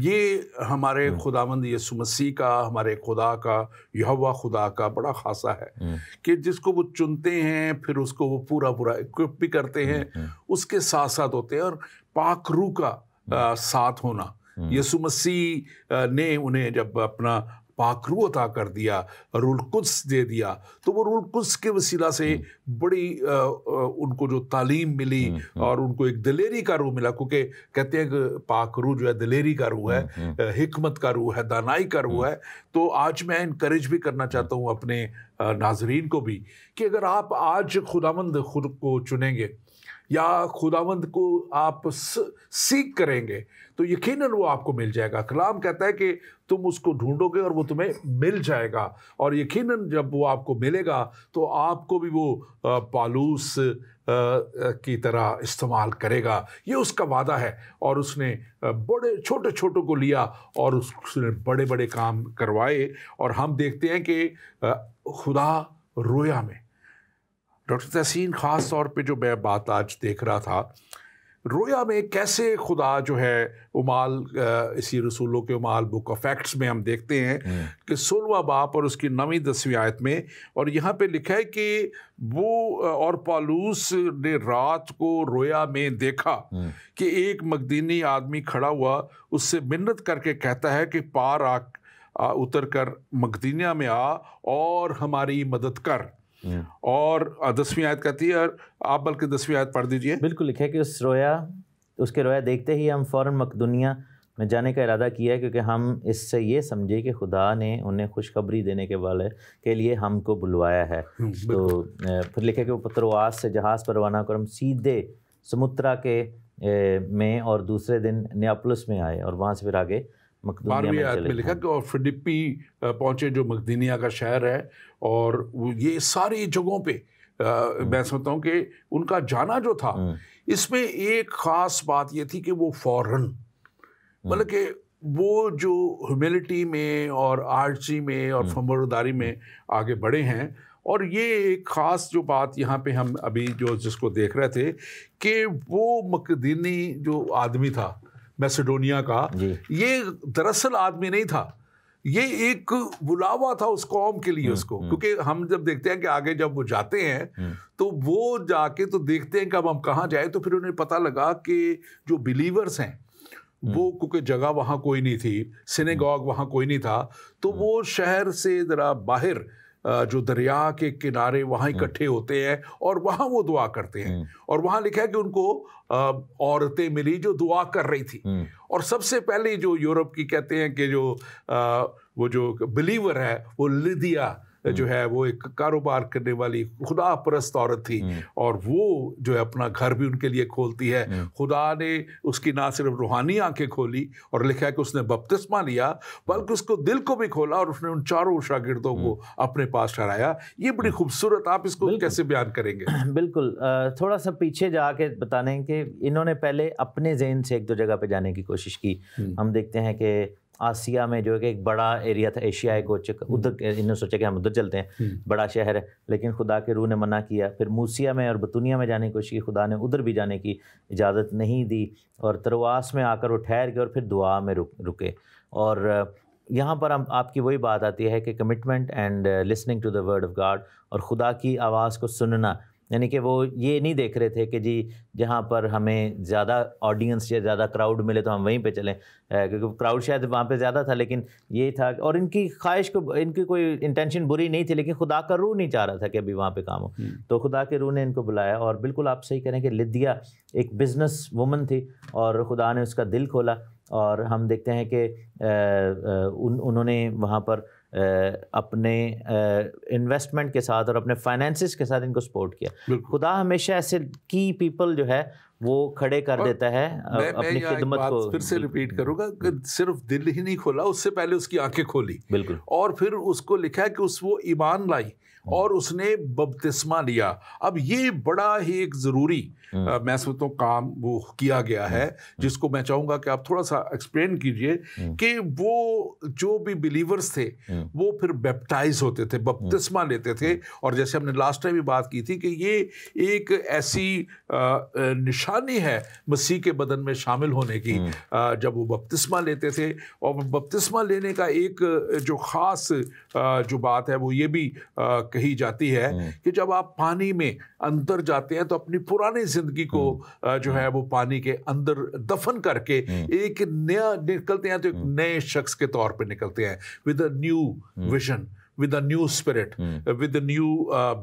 یہ ہمارے خداوند یسوع مسیح کا، ہمارے خدا کا، یہوہ خدا کا بڑا خاصہ ہے کہ جس کو وہ چنتے ہیں پھر اس کو وہ پورا ایکوپ بھی کرتے ہیں، اس کے ساتھ ساتھ ہوتے ہیں. اور پاک روح کا ساتھ ہونا، یسوع مسیح نے انہیں جب اپنا پاک روح عطا کر دیا، روح القدس دے دیا، تو وہ روح القدس کے وسیلہ سے بڑی ان کو جو تعلیم ملی اور ان کو ایک دلیری کا روح ملا، کیونکہ کہتے ہیں کہ پاک روح جو ہے دلیری کا روح ہے، حکمت کا روح ہے، دانائی کا روح ہے. تو آج میں انکریج بھی کرنا چاہتا ہوں اپنے ناظرین کو بھی کہ اگر آپ آج خداوند خود کو چنیں گے یا خداوند کو آپ سیکھ کریں گے تو یقیناً وہ آپ کو مل جائے گا. کلام کہتا ہے کہ تم اس کو ڈھونڈو گے اور وہ تمہیں مل جائے گا، اور یقیناً جب وہ آپ کو ملے گا تو آپ کو بھی وہ پالوس کی طرح استعمال کرے گا. یہ اس کا وعدہ ہے، اور اس نے بڑے چھوٹوں کو لیا اور اس نے بڑے بڑے کام کروائے. اور ہم دیکھتے ہیں کہ خدا رویا میں، ڈاکٹر تحسین خاص طور پہ جو میں بات آج دیکھ رہا تھا، رویا میں کیسے خدا جو ہے امال، اسی رسولوں کے امال بک آف ایکٹس میں ہم دیکھتے ہیں کہ 16واں باب اور اس کی 9-10 آیت میں، اور یہاں پہ لکھا ہے کہ وہ اور پالوس نے رات کو رویا میں دیکھا کہ ایک مقدونی آدمی کھڑا ہوا، اس سے منت کر کے کہتا ہے کہ پار اتر کر مقدونیہ میں آ اور ہماری مدد کر. اور 10ویں آیت کہتی ہے، آپ بلکہ 10ویں آیت پڑھ دیجئے. بالکل لکھا ہے کہ اس کے رویا دیکھتے ہی ہم فوراً مقدونیہ میں جانے کا ارادہ کیا ہے، کیونکہ ہم اس سے یہ سمجھے کہ خدا نے انہیں خوشخبری دینے کے لیے ہم کو بلوایا ہے. تو پھر لکھا کہ وہ پترواس سے جہاز پر روانہ کر ہم سیدھے سمترا کے میں اور دوسرے دن نیاپلس میں آئے، اور وہاں سے پھر آگے مقدونیہ میں چلے. لکھا کہ اور فلپی پہنچے جو مقدونیہ کا شہر ہے، اور یہ ساری جگہوں پہ میں سمجھتا ہوں کہ ان کا جانا جو تھا، اس میں ایک خاص بات یہ تھی کہ وہ فوراً، مطلب کہ وہ جو ہیوملٹی میں اور عاجزی میں اور فرمانبرداری میں آگے بڑھے ہیں. اور یہ ایک خاص جو بات یہاں پہ ہم ابھی جس کو دیکھ رہے تھے کہ وہ مقدونی جو آدمی تھا میسیڈونیا کا، یہ دراصل آدمی نہیں تھا، یہ ایک بلاوا تھا اس قوم کے لیے اس کو. کیونکہ ہم جب دیکھتے ہیں کہ آگے جب وہ جاتے ہیں تو وہ جا کے تو دیکھتے ہیں کہ اب ہم کہاں جائیں، تو پھر انہیں پتہ لگا کہ جو بلیورز ہیں وہ، کیونکہ جگہ وہاں کوئی نہیں تھی، سینیگاگ وہاں کوئی نہیں تھا، تو وہ شہر سے ذرا باہر جو دریا کے کنارے وہاں اکٹھے ہوتے ہیں اور وہاں وہ دعا کرتے ہیں. اور وہاں لکھا ہے کہ ان کو عورتیں ملی جو دعا کر رہی تھی. اور سب سے پہلے جو یورپ کی کہتے ہیں کہ وہ جو بلیور ہے وہ لیدیا جو ہے وہ ایک کاروبار کرنے والی خدا پرست عورت تھی، اور وہ جو ہے اپنا گھر بھی ان کے لیے کھولتی ہے. خدا نے اس کی نہ صرف روحانی آنکھیں کھولی اور لکھا ہے کہ اس نے بپتسمہ لیا، بلکہ اس کو دل کو بھی کھولا، اور اس نے ان 4 شاگردوں کو اپنے پاس ٹھہرایا. یہ بڑی خوبصورت، آپ اس کو کیسے بیان کریں گے؟ بالکل، تھوڑا سا پیچھے جا کے بتانے کہ انہوں نے پہلے اپنے ذہن سے 1-2 جگہ پہ جانے کی کوشش کی. ہم دیکھتے ہیں کہ آسیہ میں جو کہ ایک بڑا ایریا تھا، ایشیا کو ادھر انہوں نے سوچا کہ ہم ادھر چلتے ہیں، بڑا شہر ہے، لیکن خدا کے روح نے منع کیا. پھر موسیہ میں اور بتونیہ میں جانے کی کوشش کی، خدا نے ادھر بھی جانے کی اجازت نہیں دی، اور ترواس میں آ کر وہ ٹھہر گئے اور پھر دعا میں رکے. اور یہاں پر آپ کی وہی بات آتی ہے کہ commitment and listening to the word of God, اور خدا کی آواز کو سننا. یعنی کہ وہ یہ نہیں دیکھ رہے تھے کہ جی جہاں پر ہمیں زیادہ آڈینس یا زیادہ کراؤڈ ملے تو ہم وہیں پہ چلیں، کیونکہ کراؤڈ شاید وہاں پہ زیادہ تھا، لیکن یہ تھا، اور ان کی خواہش کو، ان کی کوئی انٹینشن بری نہیں تھی، لیکن خدا کا روح نہیں چاہ رہا تھا کہ ابھی وہاں پہ کام ہو. تو خدا کے روح نے ان کو بلایا. اور بالکل آپ صحیح کریں کہ لیدیا ایک بزنس وومن تھی، اور خدا نے اس کا دل کھولا. اور ہم دیکھتے ہیں کہ انہوں نے وہاں پر اپنے انویسٹمنٹ کے ساتھ اور اپنے فائنینسز کے ساتھ ان کو سپورٹ کیا. خدا ہمیشہ ایسے کی پیپل جو ہے وہ کھڑے کر دیتا ہے اپنی خدمت کو. پھر سے ریپیٹ کروں گا کہ صرف دل ہی نہیں کھولا, اس سے پہلے اس کی آنکھیں کھولی, بالکل, اور پھر اس کو لکھا ہے کہ وہ ایمان لائی اور اس نے بپتسمہ لیا. اب یہ بڑا ہی ایک ضروری میں سمجھتا ہوں کام وہ کیا گیا ہے, جس کو میں چاہوں گا کہ آپ تھوڑا سا ایکسپلین کیجئے کہ وہ جو بھی بلیورز تھے وہ پھر بیپٹائز ہوتے تھے, بپتسمہ لیتے تھے, اور جیسے ہم نے لاسٹ ٹائم بھی بات کی تھی کہ یہ ایک ایسی نشانی ہے مسیح کے بدن میں شامل ہونے کی, جب وہ بپتسمہ لیتے تھے. اور بپتسمہ لینے کا ایک جو خاص جو بات ہے وہ یہ بھی کہی جاتی ہے کہ جب آپ پانی میں اندر جاتے ہیں تو اپنی پرانی زندگی کو جو ہے وہ پانی کے اندر دفن کر کے ایک نیا نکلتے ہیں, تو ایک نئے شخص کے طور پہ نکلتے ہیں, with a new vision, with a new spirit, with a new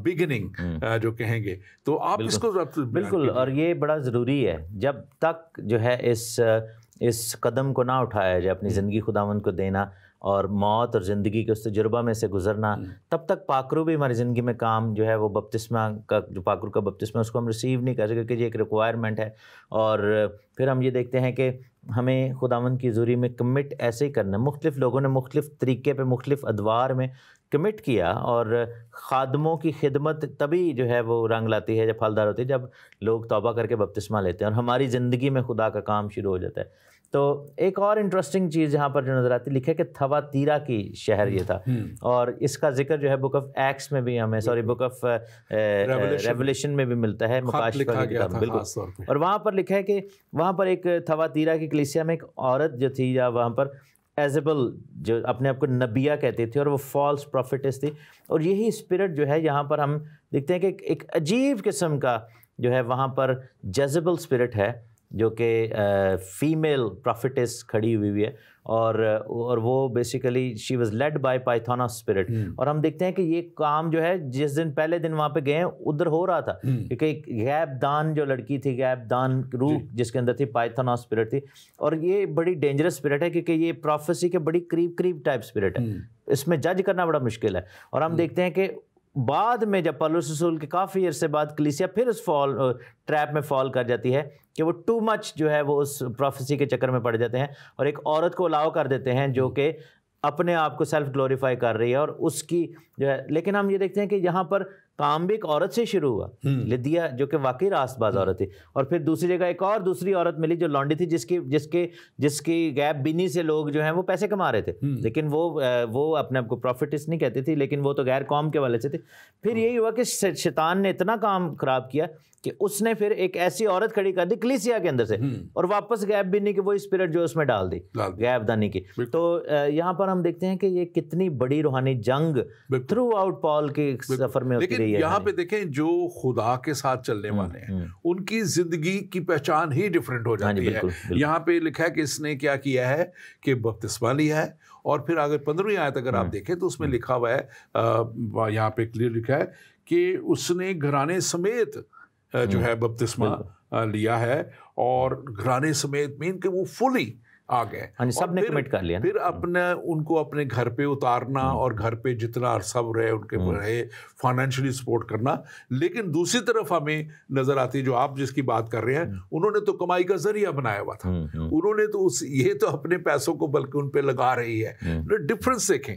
beginning جو کہیں گے. تو آپ اس کو بالکل, اور یہ بڑا ضروری ہے جب تک جو ہے اس قدم کو نہ اٹھایا جائے, اپنی زندگی خداوند کو دینا اور موت اور زندگی کے اس تجربہ میں سے گزرنا, تب تک پاکرو بھی ہماری زندگی میں کام جو ہے وہ بپتسمہ کا, جو پاکرو کا بپتسمہ اس کو ہم ریسیو نہیں کر سکتے کیونکہ یہ ایک ریکوائرمنٹ ہے. اور پھر ہم یہ دیکھتے ہیں کہ ہمیں خداوند کی حضوری میں کمٹ ایسے ہی کرنا. مختلف لوگوں نے مختلف طریقے پہ مختلف ادوار میں کمٹ کیا, اور خادموں کی خدمت تبھی جو ہے وہ رنگ لاتی ہے, جب پھلدار ہوتی ہے, جب لوگ توبہ کر کے بپتسمہ لیتے ہیں اور ہماری زندگی میں خدا کا کام شروع ہو جاتا ہے. تو ایک اور انٹرسٹنگ چیز یہاں پر جو نظر آتی ہے, لکھے کہ تھواتیرا کی شہر یہ تھا, اور اس کا ذکر جو ہے بک آف ایکٹس میں بھی ہمیں بک آف ریولیشن میں بھی ملتا ہے, مکاشفہ کی کتاب, بالکل. اور وہاں پر لکھا ہے کہ وہاں پر ایک تھواتیرا کی کلیسیا میں ایک عورت جو تھی, یا وہاں پر ایزیبل جو اپنے آپ کو نبیہ کہتی تھی, اور وہ فالس پروفیٹس تھی. اور یہی اسپرٹ جو ہے یہاں پر ہم دیکھتے ہیں کہ ایک عجیب قسم کا جو ہے وہاں پر جیزبل اسپرٹ ہے, جو کہ فیمیل پروفیٹس کھڑی ہوئی ہے, اور وہ basically she was led by python's spirit. اور ہم دیکھتے ہیں کہ یہ کام جو ہے جس دن پہلے دن وہاں پہ گئے ہیں ادھر ہو رہا تھا, کیونکہ ایک غیب دان جو لڑکی تھی, غیب دان روح جس کے اندر تھی, پائتھونس اسپرٹ تھی. اور یہ بڑی ڈینجرس اسپرٹ ہے کیونکہ یہ پروفیسی کے بڑی قریب ٹائپ اسپرٹ ہے, اس میں جج کرنا بڑا مشکل ہے. اور ہم دیکھتے ہیں کہ بعد میں جب پولس رسول کے کافی عرصے بعد کلیسیا پھر اس ٹریپ میں فال کر جاتی ہے کہ وہ ٹو مچ جو ہے وہ اس پروفیسی کے چکر میں پڑ جاتے ہیں, اور ایک عورت کو الاؤ کر دیتے ہیں جو کہ اپنے آپ کو سیلف گلوریفائی کر رہی ہے, اور اس کی جو ہے. لیکن ہم یہ دیکھتے ہیں کہ یہاں پر کام بھی ایک عورت سے شروع ہوا, لدیا, جو کہ واقعی راست باز عورت تھی. اور پھر دوسری جگہ ایک اور دوسری عورت ملی جو لانڈی تھی, جس کی غیب بینی سے لوگ جو ہیں وہ پیسے کما رہے تھے, لیکن وہ اپنے آپ کو پروفیٹس نہیں کہتی تھی, لیکن وہ تو غیر قوم کے والے سے تھے. پھر یہی ہوا کہ شیطان نے اتنا کام خراب کیا کہ اس نے پھر ایک ایسی عورت کھڑی کر دی کلیسیا کے اندر سے, اور واپس غیب بینی کی وہی اسپرٹ جو اس میں ڈال دی, غیب دانی کی. تو یہاں پر ہم دیکھتے ہیں کہ یہ کتنی بڑی روحانی جنگ تھرو آؤٹ پال کے سفر میں ہوتی رہی ہے. یہاں پہ دیکھیں جو خدا کے ساتھ چلنے والے ہیں ان کی زندگی کی پہچان ہی ڈیفرنٹ ہو جاتی ہے. یہاں پہ لکھا ہے کہ اس نے کیا کیا ہے کہ بپتسمہ لیا ہے, اور پھر آگے 15ویں آیت اگر آپ دیکھیں تو اس میں لکھا ہوا ہے, یہاں پہ کلیئر لکھا ہے کہ اس نے گھرانے سمیت جو ہے بپتسمہ لیا ہے, اور گھرانے سمیت مین کہ وہ فلی آ گئے, سب نے کمٹ کر لیا. پھر ان کو اپنے گھر پہ اتارنا, اور گھر پہ جتنا عرصہ رہے ان کے رہے فائنینشلی سپورٹ کرنا. لیکن دوسری طرف ہمیں نظر آتی جو آپ جس کی بات کر رہے ہیں, انہوں نے تو کمائی کا ذریعہ بنایا ہوا تھا, انہوں نے تو یہ تو اپنے پیسوں کو بلکہ ان پہ لگا رہی ہے. ڈفرنس دیکھیں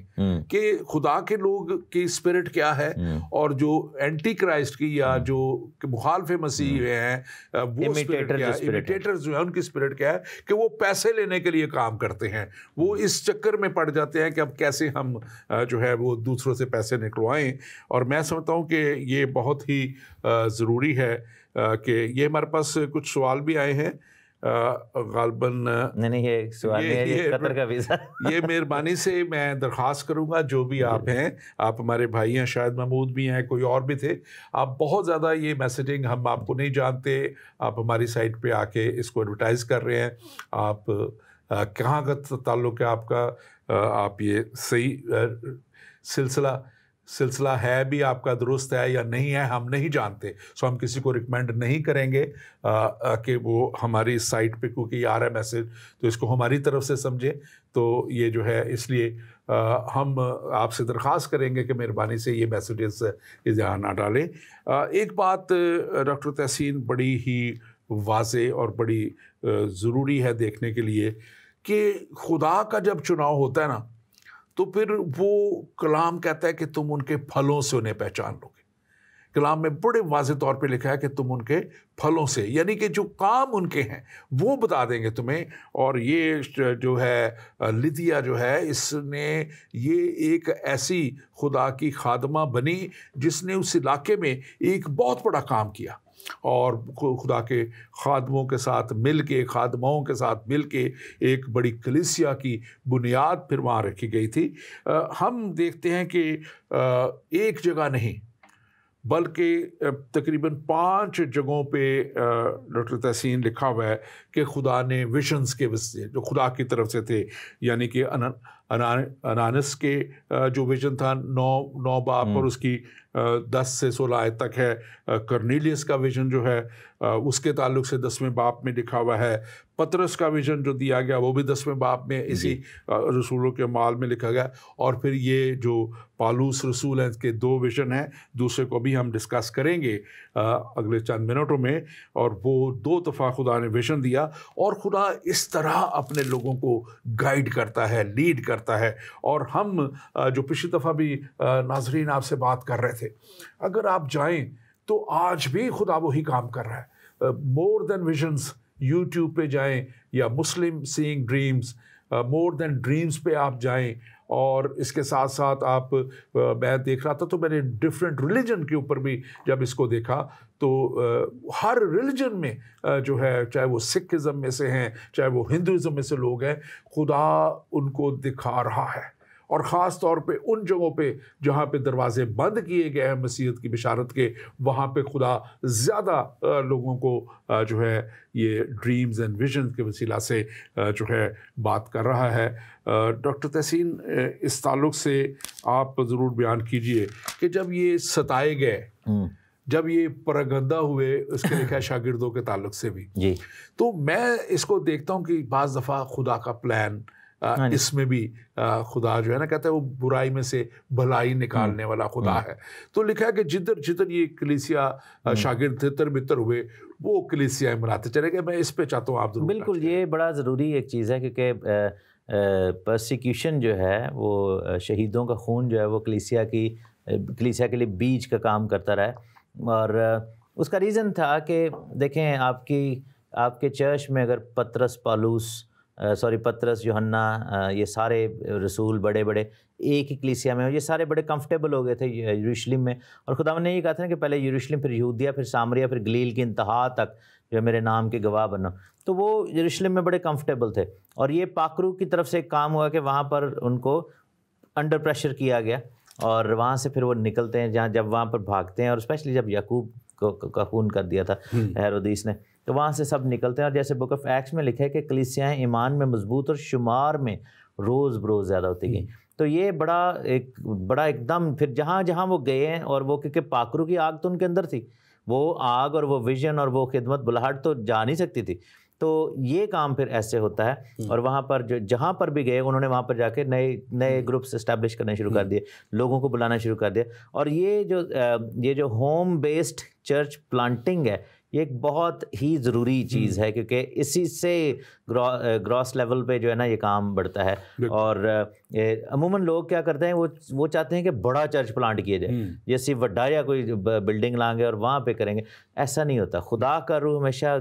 کہ خدا کے لوگ کی اسپرٹ کیا ہے, اور جو اینٹی کرائسٹ کی یا جو مخالف مسیح ہیں وہ امیٹیٹرز جو ہیں ان کی اسپرٹ کیا ہے کہ وہ پیسے لینے کے لیے کام کرتے ہیں. وہ اس چکر میں پڑ جاتے ہیں کہ اب کیسے ہم جو ہے وہ دوسروں سے پیسے نکلوائیں. اور میں سمجھتا ہوں کہ یہ بہت ہی ضروری ہے کہ یہ ہمارے پاس کچھ سوال بھی آئے ہیں غالباً. نہیں یہ سوال ہے قطر کا ویزا. یہ مہربانی سے میں درخواست کروں گا جو بھی آپ ہیں, آپ ہمارے بھائی ہیں, شاید محمود بھی ہیں, کوئی اور بھی تھے, آپ بہت زیادہ یہ میسیجنگ, ہم آپ کو نہیں جانتے, آپ ہماری سائٹ پہ آ کے اس کو ایڈورٹائز کر رہے ہیں, آپ کہاں کا تعلق ہے آپ کا, آپ یہ صحیح سلسلہ ہے بھی آپ کا درست ہے یا نہیں ہے ہم نہیں جانتے. سو ہم کسی کو ریکمینڈ نہیں کریں گے کہ وہ ہماری سائٹ پہ کیونکہ یہ آ رہا ہے میسیج تو اس کو ہماری طرف سے سمجھے. تو یہ جو ہے اس لیے ہم آپ سے درخواست کریں گے کہ مہربانی سے یہ میسیجز اضافہ نہ ڈالیں. ایک بات ڈاکٹر تحسین بڑی ہی واضح اور بڑی ضروری ہے دیکھنے کے لیے کہ خدا کا جب چناؤ ہوتا ہے نا تو پھر وہ کلام کہتا ہے کہ تم ان کے پھلوں سے انہیں پہچان لو گے. کلام میں بڑے واضح طور پہ لکھا ہے کہ تم ان کے پھلوں سے، یعنی کہ جو کام ان کے ہیں وہ بتا دیں گے تمہیں. اور یہ جو ہے لیدیا جو ہے اس نے یہ ایک ایسی خدا کی خادمہ بنی جس نے اس علاقے میں ایک بہت بڑا کام کیا اور خدا کے خادموں کے ساتھ مل کے، خادماؤں کے ساتھ مل کے ایک بڑی کلیسیا کی بنیاد پھر وہاں رکھی گئی تھی. ہم دیکھتے ہیں کہ ایک جگہ نہیں بلکہ تقریباً 5 جگہوں پہ ڈاکٹر تحسین لکھا ہوا ہے کہ خدا نے ویژنز کے وسیلے جو خدا کی طرف سے تھے، یعنی کہ انانس کے جو ویژن تھا 9 باب اور اس کی 10 سے 16 آیت تک ہے. کرنیلیس کا ویژن جو ہے اس کے تعلق سے 10ویں باب میں لکھا ہوا ہے. پطرس کا ویژن جو دیا گیا وہ بھی 10ویں باب میں اسی رسولوں کے اعمال میں لکھا گیا. اور پھر یہ جو پالوس رسول ہیں اس کے 2 ویژن ہیں، دوسرے کو بھی ہم ڈسکس کریں گے اگلے چند منٹوں میں. اور وہ 2 دفعہ خدا نے ویژن دیا اور خدا اس طرح اپنے لوگوں کو گائیڈ کرتا ہے، لیڈ کرتا ہے. اور ہم جو پچھلی دفعہ بھی ناظرین آپ سے بات کر رہے تھے، اگر آپ جائیں تو آج بھی خدا وہی کام کر رہا ہے. مور دین ویژنز یوٹیوب پہ جائیں یا مسلم سینگ ڈریمز، مور دین ڈریمز پہ آپ جائیں. اور اس کے ساتھ ساتھ آپ میں دیکھ رہا تھا تو میں نے ڈفرینٹ ریلیجن کے اوپر بھی جب اس کو دیکھا تو ہر ریلیجن میں جو ہے، چاہے وہ سکھزم میں سے ہیں، چاہے وہ ہندوازم میں سے لوگ ہیں، خدا ان کو دکھا رہا ہے. اور خاص طور پہ ان جگہوں پہ جہاں پہ دروازے بند کیے گئے ہیں مسیحیت کی بشارت کے، وہاں پہ خدا زیادہ لوگوں کو جو ہے یہ ڈریمز اینڈ ویژن کے وسیلہ سے جو ہے بات کر رہا ہے. ڈاکٹر تحسین، اس تعلق سے آپ ضرور بیان کیجئے کہ جب یہ ستائے گئے، جب یہ پرگندہ ہوئے، اس کے لکھا شاگردوں کے تعلق سے بھی جی، تو میں اس کو دیکھتا ہوں کہ بعض دفعہ خدا کا پلان اس میں بھی خدا جو ہے نا کہتا ہے وہ برائی میں سے بھلائی نکالنے والا خدا ہے. تو لکھا ہے کہ جدھر جدھر یہ کلیسیا شاگرد تر بتر ہوئے وہ کلیسیا بناتے چلے گئے. میں اس پہ چاہتا ہوں آپ ضرور. بالکل، یہ بڑا ضروری ایک چیز ہے کیونکہ پرسیکیوشن جو ہے وہ شہیدوں کا خون جو ہے وہ کلیسیا کے لیے بیج کا کام کرتا رہا ہے. اور اس کا ریزن تھا کہ دیکھیں آپ کے چرچ میں اگر پطرس یوحنا یہ سارے رسول بڑے ایک ہی کلیسیا میں، یہ سارے بڑے کمفرٹیبل ہو گئے تھے یروشلم میں. اور خدا نے یہ کہا تھا نا کہ پہلے یروشلم، پھر یہودیہ، پھر سامریہ، پھر گلیل کی انتہا تک جو میرے نام کے گواہ بنو. تو وہ یروشلم میں بڑے کمفرٹیبل تھے. اور یہ پاکرو کی طرف سے ایک کام ہوا کہ وہاں پر ان کو انڈر پریشر کیا گیا اور وہاں سے پھر وہ نکلتے ہیں جب وہاں پر بھاگتے ہیں. اور اسپیشلی جب یعقوب کا خون کر دیا تھا ہیرودیس نے، تو وہاں سے سب نکلتے ہیں. اور جیسے بک آف ایکٹس میں لکھا ہے کہ کلیسیاں ایمان میں مضبوط اور شمار میں روز بروز زیادہ ہوتی گئیں. تو یہ بڑا ایک دم پھر جہاں وہ گئے ہیں، اور وہ کیونکہ پاکرو کی آگ تو ان کے اندر تھی، وہ آگ اور وہ ویژن اور وہ خدمت بلاہٹ تو جا نہیں سکتی تھی. تو یہ کام پھر ایسے ہوتا ہے. اور وہاں پر جہاں پر بھی گئے انہوں نے وہاں پر جا کے نئے گروپس اسٹیبلش کرنے شروع کر دیے، لوگوں کو بلانا شروع کر دیا. اور یہ جو ہوم بیسڈ چرچ پلانٹنگ ہے، یہ ایک بہت ہی ضروری چیز ہے کیونکہ اسی سے گراس لیول پہ جو ہے نا یہ کام بڑھتا ہے. اور عموماً لوگ کیا کرتے ہیں، وہ چاہتے ہیں کہ بڑا چرچ پلانٹ کیا جائے، جیسے وڈا یا کوئی بلڈنگ لائیں گے اور وہاں پہ کریں گے. ایسا نہیں ہوتا. خدا کا روح ہمیشہ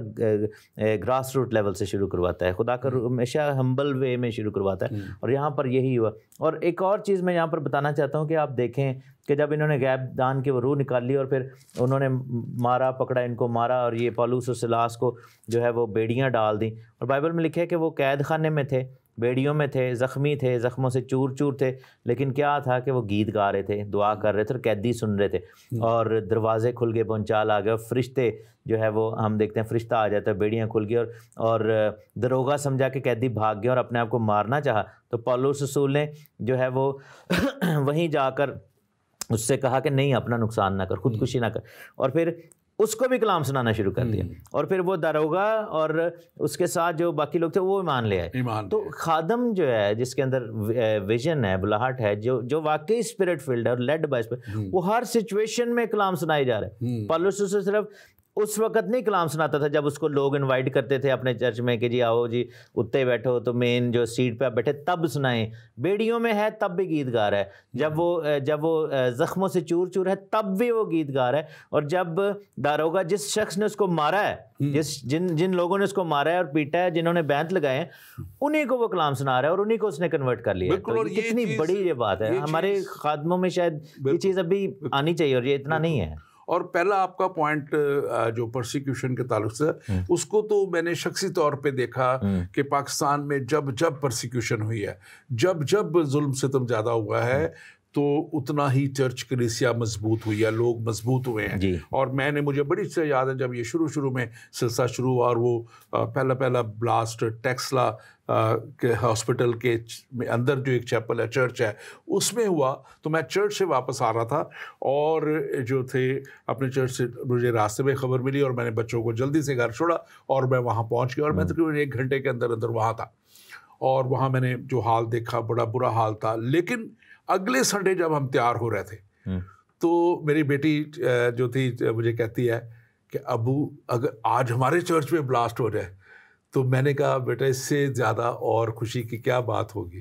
گراس روٹ لیول سے شروع کرواتا ہے. خدا کا روح ہمیشہ ہمبل وے میں شروع کرواتا ہے. اور یہاں پر یہی ہوا. اور ایک اور چیز میں یہاں پر بتانا چاہتا ہوں کہ آپ دیکھیں کہ جب انہوں نے غیب دان کی وہ روح نکال لی اور پھر انہوں نے پکڑا ان کو مارا، اور یہ پولس اور سلاس کو جو ہے وہ بیڑیاں ڈال دیں. اور بائبل میں لکھے کہ وہ قید خانے میں تھے، بیڑیوں میں تھے، زخمی تھے، زخموں سے چور چور تھے، لیکن کیا تھا کہ وہ گیت گا رہے تھے، دعا کر رہے تھے اور قیدی سن رہے تھے. اور دروازے کھل گئے، بونچال آ گئے، اور فرشتے جو ہے وہ ہم دیکھتے ہیں فرشتہ آ جاتا ہے، بیڑیاں کھل گئی. اور دروگا سمجھا کہ قیدی بھاگ گیا اور اپنے آپ کو مارنا چاہا. تو پولس رسول نے جو ہے وہ وہیں جا کر اس سے کہا کہ نہیں، اپنا نقصان نہ کر، خودکشی نہ کر. اور پھر اس کو بھی کلام سنانا شروع کر دیا. اور پھر وہ داروگا اور اس کے ساتھ جو باقی لوگ تھے وہ ایمان لے آئے. تو خادم جو ہے جس کے اندر ویژن ہے، بلاہٹ ہے، جو واقعی اسپرٹ فیلڈ ہے اور لیڈ بائی اسپرٹ، وہ ہر سچویشن میں کلام سنائی جا رہا ہے. پولس سے صرف اس وقت نہیں کلام سناتا تھا جب اس کو لوگ انوائٹ کرتے تھے اپنے چرچ میں کہ جی آؤ جی اتنے بیٹھو تو مین جو سیٹ پہ آپ بیٹھے تب سنائیں. بیڑیوں میں ہے تب بھی گیت گا رہا ہے, جب وہ زخموں سے چور چور ہے تب بھی وہ گیت گا رہا ہے, اور جب داروگا جس شخص نے اس کو مارا ہے, جن لوگوں نے اس کو مارا ہے اور پیٹا ہے, جنہوں نے بینت لگائے ہیں, انہیں کو وہ کلام سنا رہا ہے اور انہیں کو اس نے کنورٹ کر لیا. تو کتنی بڑی یہ بات ہے. ہمارے خادموں میں شاید یہ چیز ابھی آنی چاہیے اور یہ اتنا نہیں ہے. اور پہلا آپ کا پوائنٹ جو پرسیکیوشن کے تعلق سے, اس کو تو میں نے شخصی طور پہ دیکھا کہ پاکستان میں جب پرسیکیوشن ہوئی ہے, جب ظلم ستم زیادہ ہوا ہے, تو اتنا ہی چرچ کلیسیا مضبوط ہوئی ہے, لوگ مضبوط ہوئے ہیں. اور مجھے بڑی سے یاد ہے جب یہ شروع میں سلسلہ شروع ہوا, اور وہ پہلا بلاسٹ ٹیکسلا کے ہاسپٹل کے اندر جو ایک چیپل ہے, چرچ ہے, اس میں ہوا, تو میں چرچ سے واپس آ رہا تھا, اور جو تھے اپنے چرچ سے مجھے راستے میں خبر ملی, اور میں نے بچوں کو جلدی سے گھر چھوڑا اور میں وہاں پہنچ گیا, اور میں تقریباً 1 گھنٹے کے اندر وہاں تھا, اور وہاں میں نے جو حال دیکھا بڑا برا حال تھا. لیکن اگلے سنڈے جب ہم تیار ہو رہے تھے تو میری بیٹی جو تھی مجھے کہتی ہے کہ ابو اگر آج ہمارے چرچ میں بلاسٹ ہو جائے, تو میں نے کہا بیٹا اس سے زیادہ اور خوشی کی کیا بات ہوگی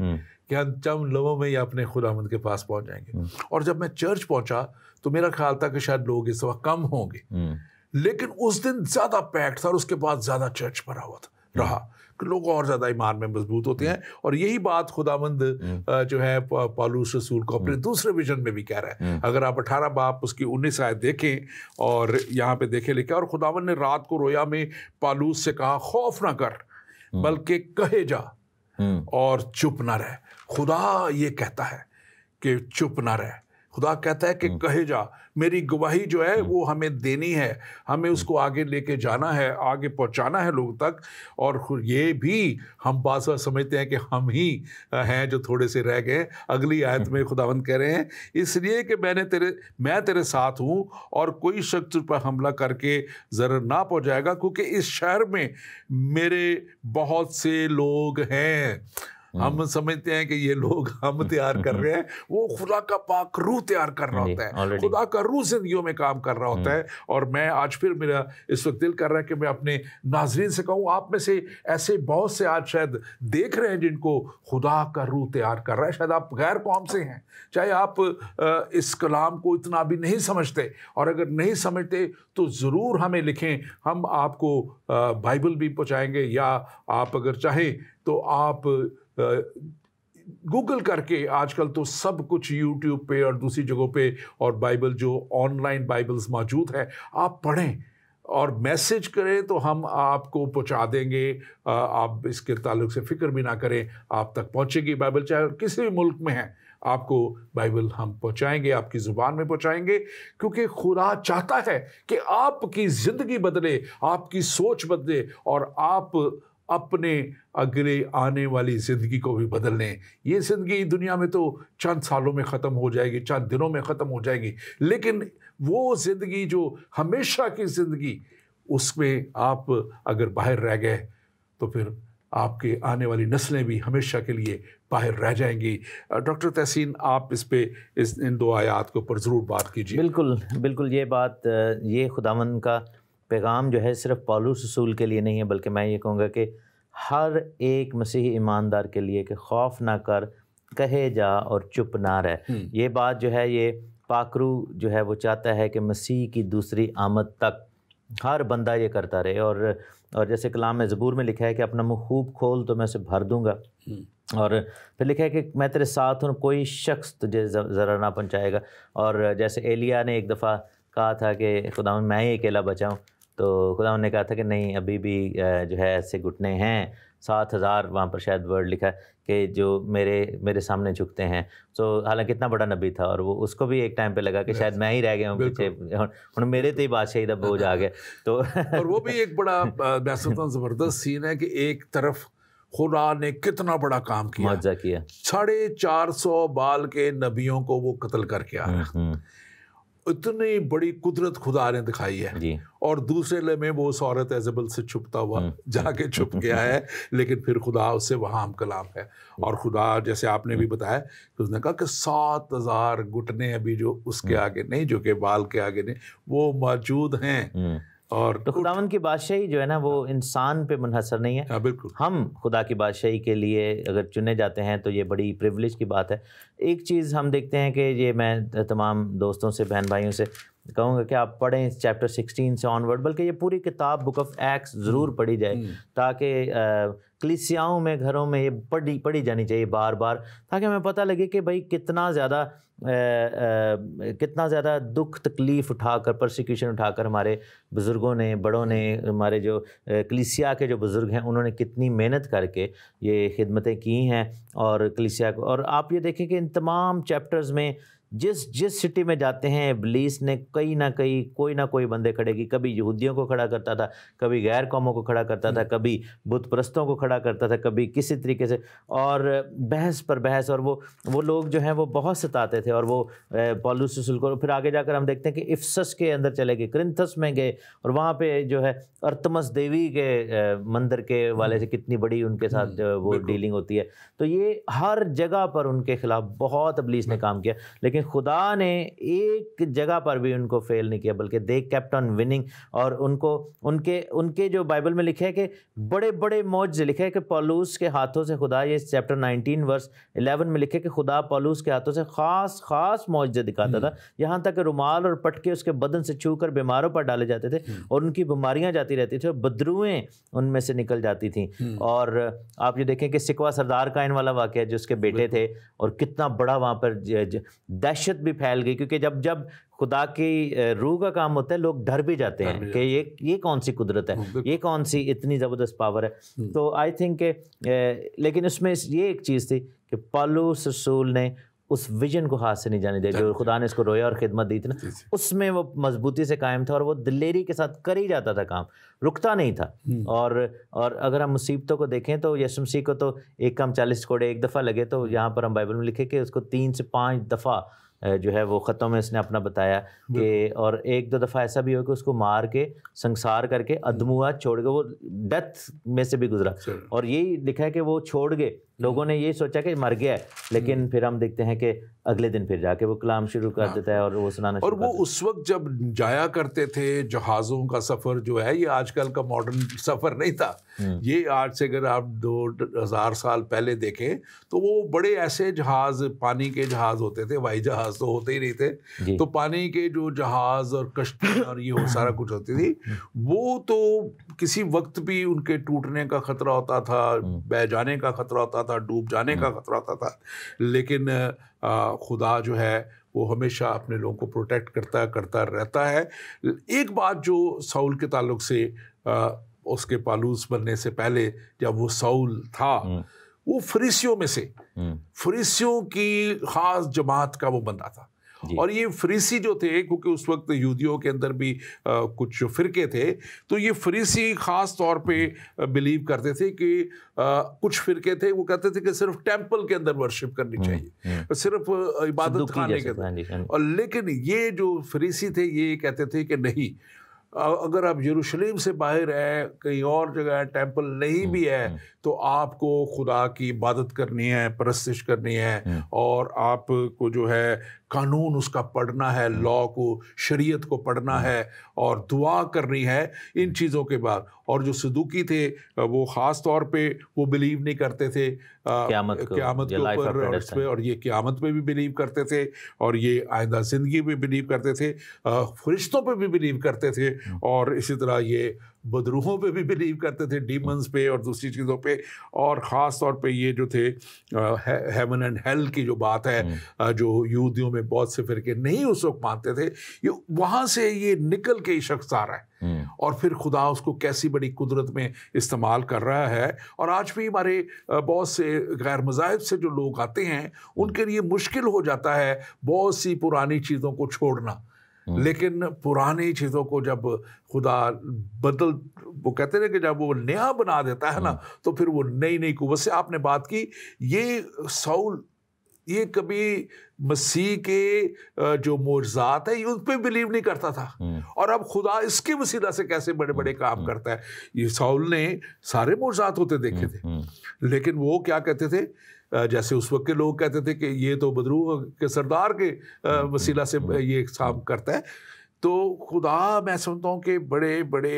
کہ ہم چند لمحوں میں ہی اپنے خداوند کے پاس پہنچ جائیں گے. اور جب میں چرچ پہنچا تو میرا خیال تھا کہ شاید لوگ اس وقت کم ہوں گے, لیکن اس دن زیادہ پیکڈ تھا, اور اس کے بعد زیادہ چرچ بھرا ہوا رہا کہ لوگ اور زیادہ ایمان میں مضبوط ہوتے ہیں. اور یہی بات خداوند جو ہے پالوس رسول کو اپنے دوسرے ویژن میں بھی کہہ رہا ہے. اگر آپ 18 باب اس کی 19 آیت دیکھیں اور یہاں پہ دیکھیں لکھا, اور خداوند نے رات کو رویا میں پالوس سے کہا خوف نہ کر بلکہ کہے جا اور چپ نہ رہ. خدا یہ کہتا ہے کہ چپ نہ رہ, خدا کہتا ہے کہ کہے جا. میری گواہی جو ہے وہ ہمیں دینی ہے, ہمیں اس کو آگے لے کے جانا ہے, آگے پہنچانا ہے لوگوں تک. اور یہ بھی ہم بعض وقت سمجھتے ہیں کہ ہم ہی ہیں جو تھوڑے سے رہ گئے. اگلی آیت میں خداوند کہہ رہے ہیں اس لیے کہ میں تیرے ساتھ ہوں, اور کوئی شخص پر حملہ کر کے ضرر نہ پہنچائے گا, کیونکہ اس شہر میں میرے بہت سے لوگ ہیں. ہم سمجھتے ہیں کہ یہ لوگ ہم تیار کر رہے ہیں, وہ خدا کا پاک روح تیار کر رہا ہوتا ہے, خدا کا روح زندگیوں میں کام کر رہا ہوتا ہے. اور میں آج پھر میرا اس وقت دل کر رہا ہے کہ میں اپنے ناظرین سے کہوں, آپ میں سے ایسے بہت سے آج شاید دیکھ رہے ہیں جن کو خدا کا روح تیار کر رہا ہے. شاید آپ غیر قوم سے ہیں, چاہے آپ اس کلام کو اتنا بھی نہیں سمجھتے, اور اگر نہیں سمجھتے تو ضرور ہمیں لکھیں, ہم آپ کو بائبل بھی پہنچائیں گے, یا آپ اگر چاہیں تو آپ گوگل کر کے, آج کل تو سب کچھ یوٹیوب پہ اور دوسری جگہوں پہ, اور بائبل جو آن لائن بائبلز موجود ہے, آپ پڑھیں اور میسج کریں تو ہم آپ کو پہنچا دیں گے. آپ اس کے تعلق سے فکر بھی نہ کریں, آپ تک پہنچے گی بائبل, چاہے کسی بھی ملک میں ہیں آپ کو بائبل ہم پہنچائیں گے, آپ کی زبان میں پہنچائیں گے, کیونکہ خدا چاہتا ہے کہ آپ کی زندگی بدلے, آپ کی سوچ بدلے, اور آپ اپنے اگلے آنے والی زندگی کو بھی بدل لیں. یہ زندگی دنیا میں تو چند سالوں میں ختم ہو جائے گی, چند دنوں میں ختم ہو جائے گی, لیکن وہ زندگی جو ہمیشہ کی زندگی, اس میں آپ اگر باہر رہ گئے تو پھر آپ کے آنے والی نسلیں بھی ہمیشہ کے لیے باہر رہ جائیں گی. ڈاکٹر تحسین, آپ اس پہ ان 2 آیات کے اوپر ضرور بات کیجیے. بالکل یہ بات, یہ خداوند کا پیغام جو ہے صرف پالوس رسول کے لیے نہیں ہے, بلکہ میں یہ کہوں گا کہ ہر ایک مسیحی ایماندار کے لیے, کہ خوف نہ کر, کہے جا اور چپ نہ رہ. یہ بات جو ہے, یہ پاک روح جو ہے وہ چاہتا ہے کہ مسیح کی دوسری آمد تک ہر بندہ یہ کرتا رہے. اور جیسے کلام میں زبور میں لکھا ہے کہ اپنا منہ خوب کھول تو میں اسے بھر دوں گا, اور پھر لکھا ہے کہ میں تیرے ساتھ ہوں, کوئی شخص تجھے ضرر نہ پہنچائے گا. اور جیسے ایلیا نے ایک دفعہ کہا تھا کہ خداوند میں ہی اکیلا بچاؤں, تو خداوند نے کہا تھا کہ نہیں, ابھی بھی جو ہے ایسے گھٹنے ہیں 7000, وہاں پر شاید ورڈ لکھا ہے کہ جو میرے سامنے جھکتے ہیں. تو حالانکہ اتنا بڑا نبی تھا, اور وہ اس کو بھی ایک ٹائم پہ لگا کہ شاید میں ہی رہ گیا ہوں پیچھے, ہوں میرے تو ہی بادشاہی دا بوجھ آ گیا. تو اور وہ بھی ایک بڑا زبردست سین ہے کہ ایک طرف خدا نے کتنا بڑا کام کیا, معجزہ کیا, 450 بال کے نبیوں کو وہ قتل کر کے آ رہا. اتنی بڑی قدرت خدا نے دکھائی ہے. اور دوسرے لمحے وہ اس عورت ایزبل سے چھپتا ہوا جا کے چھپ گیا ہے, لیکن پھر خدا اس سے وہاں ہم کلام ہے. اور خدا جیسے آپ نے بھی بتایا کہ اس نے کہا کہ 7000 گھٹنے ابھی جو اس کے آگے نہیں, جو کہ بال کے آگے نہیں, وہ موجود ہیں. اور تو خداوند کی بادشاہی جو ہے نا وہ انسان پہ منحصر نہیں ہے. بالکل ہم خدا کی بادشاہی کے لیے اگر چنے جاتے ہیں تو یہ بڑی پریولیج کی بات ہے. ایک چیز ہم دیکھتے ہیں کہ یہ میں تمام دوستوں سے بہن بھائیوں سے کہوں گا کہ آپ پڑھیں چیپٹر 16 سے آن ورڈ، بلکہ یہ پوری کتاب بک آف ایکس ضرور پڑھی جائے تاکہ کلیسیاؤں میں گھروں میں یہ پڑھی جانی چاہیے بار بار، تاکہ ہمیں پتہ لگے کہ بھائی کتنا زیادہ دکھ تکلیف اٹھا کر، پرسیکیوشن اٹھا کر ہمارے بزرگوں نے، بڑوں نے، ہمارے جو کلیسیا کے جو بزرگ ہیں انہوں نے کتنی محنت کر کے یہ خدمتیں کی ہیں اور کلیسیا کو. اور آپ یہ دیکھیں کہ ان تمام چیپٹرز میں جس سٹی میں جاتے ہیں ابلیس نے کوئی نہ کوئی بندے کھڑے کی. کبھی یہودیوں کو کھڑا کرتا تھا، کبھی غیر قوموں کو کھڑا کرتا تھا، کبھی بت پرستوں کو کھڑا کرتا تھا، کبھی کسی طریقے سے، اور بحث پر بحث. اور وہ لوگ جو ہیں وہ بہت ستاتے تھے. اور وہ پولس رسول کو پھر آگے جا کر ہم دیکھتے ہیں کہ افسس کے اندر چلے گئے، کرنتھس میں گئے، اور وہاں پہ جو ہے ارتمس دیوی کے مندر کے والے سے کتنی بڑی ان کے ساتھ وہ ڈیلنگ ہوتی ہے. تو یہ ہر جگہ پر ان کے خلاف بہت ابلیس نے کام کیا، لیکن خدا نے ایک جگہ پر بھی ان کو فیل نہیں کیا، بلکہ دے کیپٹ آن وننگ. اور ان کے جو بائبل میں لکھے ہے کہ بڑے بڑے معجزے لکھے ہے کہ پولس کے ہاتھوں سے خدا، یہ چیپٹر 19 ورس 11 میں لکھے کہ خدا پولس کے ہاتھوں سے خاص معجزے دکھاتا تھا، یہاں تک کہ رومال اور پٹکے اس کے بدن سے چھو کر بیماروں پر ڈالے جاتے تھے اور ان کی بیماریاں جاتی رہتی تھیں اور بدروئیں ان میں سے نکل جاتی تھیں. اور آپ یہ دیکھیں کہ سکوا سردار کائن والا واقعہ جو اس کے بیٹے تھے، اور کتنا بڑا وہاں پر دہشت بھی پھیل گئی، کیونکہ جب خدا کی روح کا کام ہوتا ہے لوگ ڈر بھی جاتے ہیں کہ یہ کون سی قدرت ہے، یہ کون سی اتنی زبردست پاور ہے. تو آئی تھنک کہ لیکن اس میں یہ ایک چیز تھی کہ پولس رسول نے اس ویژن کو ہاتھ سے نہیں جانے دیا جو خدا نے اس کو رویا اور خدمت دی تھی نا، اس میں وہ مضبوطی سے قائم تھا اور وہ دلیری کے ساتھ کر ہی جاتا تھا، کام رکتا نہیں تھا. اور اگر ہم مصیبتوں کو دیکھیں تو یسوع مسیح کو تو ایک کام 40 کوڑے ایک دفعہ لگے، تو یہاں پر ہم بائبل میں لکھے کہ اس کو 3 سے 5 دفعہ جو ہے وہ خطوں میں اس نے اپنا بتایا کہ، اور 1-2 دفعہ ایسا بھی ہو کہ اس کو مار کے سنسار کر کے ادموا چھوڑ کے وہ ڈیتھ میں سے بھی گزرا. اور یہی لکھا ہے کہ وہ چھوڑ گئے، لوگوں نے یہ سوچا کہ مر گیا ہے، لیکن پھر ہم دیکھتے ہیں کہ اگلے دن پھر جا کے وہ کلام شروع کر دیتا ہے اور وہ سنانا شروع اور وہ اس وقت جب جایا کرتے تھے جہازوں کا سفر جو ہے، یہ آج کل کا ماڈرن سفر نہیں تھا. یہ آج سے اگر آپ 2000 سال پہلے دیکھیں تو وہ بڑے ایسے جہاز، پانی کے جہاز ہوتے تھے، ہوائی جہاز تو ہوتے ہی نہیں تھے، تو پانی کے جو جہاز اور کشتی اور یہ سارا کچھ ہوتی تھی، وہ تو کسی وقت بھی ان کے ٹوٹنے کا خطرہ ہوتا تھا، بہہ جانے کا خطرہ ہوتا تھا، ڈوب جانے کا خطرہ ہوتا تھا. لیکن خدا جو ہے وہ ہمیشہ اپنے لوگوں کو پروٹیکٹ کرتا رہتا ہے. ایک بات جو ساؤل کے تعلق سے، اس کے پالوس بننے سے پہلے جب وہ ساؤل تھا، وہ فریسیوں میں سے، فریسیوں کی خاص جماعت کا وہ بندہ تھا. اور یہ فریسی جو تھے، کیونکہ اس وقت یہودیوں کے اندر بھی کچھ فرقے تھے، تو یہ فریسی خاص طور پہ بلیو کرتے تھے کہ کچھ فرقے تھے وہ کہتے تھے کہ صرف ٹیمپل کے اندر ورشپ کرنی چاہیے، صرف عبادت خانے کے اندر. اور لیکن یہ جو فریسی تھے یہ کہتے تھے کہ نہیں، اگر آپ یروشلم سے باہر ہیں، کہیں اور جگہ ٹیمپل نہیں بھی ہے، تو آپ کو خدا کی عبادت کرنی ہے، پرستش کرنی ہے، اور آپ کو جو ہے قانون اس کا پڑھنا ہے، لا کو، شریعت کو پڑھنا ہے اور دعا کرنی ہے ان چیزوں کے بعد. اور جو صدوقی تھے وہ خاص طور پہ وہ بلیو نہیں کرتے تھے قیامت کے اوپر اور اس پہ، اور یہ قیامت پہ بھی بلیو کرتے تھے، اور یہ آئندہ زندگی پہ بلیو کرتے تھے، فرشتوں پہ بھی بلیو کرتے تھے، اور اسی طرح یہ بدروحوں پہ بھی بلیو کرتے تھے، ڈیمنز پہ اور دوسری چیزوں پہ. اور خاص طور پہ یہ جو تھے ہیون اینڈ ہیل کی جو بات ہے، جو یہودیوں میں بہت سے فرقے نہیں اس وقت مانتے تھے، یہ وہاں سے یہ نکل کے شخص آ رہا ہے، اور پھر خدا اس کو کیسی بڑی قدرت میں استعمال کر رہا ہے. اور آج بھی ہمارے بہت سے غیر مذاہب سے جو لوگ آتے ہیں ان کے لیے مشکل ہو جاتا ہے بہت سی پرانی چیزوں کو چھوڑنا. لیکن پرانی چیزوں کو جب خدا وہ کہتے ہیں کہ جب وہ نیا بنا دیتا ہے نا، تو پھر وہ نئی قوت سے. آپ نے بات کی، یہ ساؤل یہ کبھی مسیح کے جو معجزات ہیں ان پہ بلیو نہیں کرتا تھا، اور اب خدا اس کے وسیلہ سے کیسے بڑے بڑے کام کرتا ہے. یہ ساؤل نے سارے معجزات ہوتے دیکھے تھے، لیکن وہ کیا کہتے تھے، جیسے اس وقت کے لوگ کہتے تھے کہ یہ تو بدروح کے سردار کے وسیلہ سے یہ کام کرتا ہے. تو خدا میں سمجھتا ہوں کہ بڑے بڑے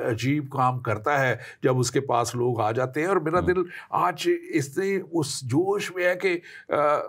عجیب کام کرتا ہے جب اس کے پاس لوگ آ جاتے ہیں. اور میرا دل آج اس جوش میں ہے کہ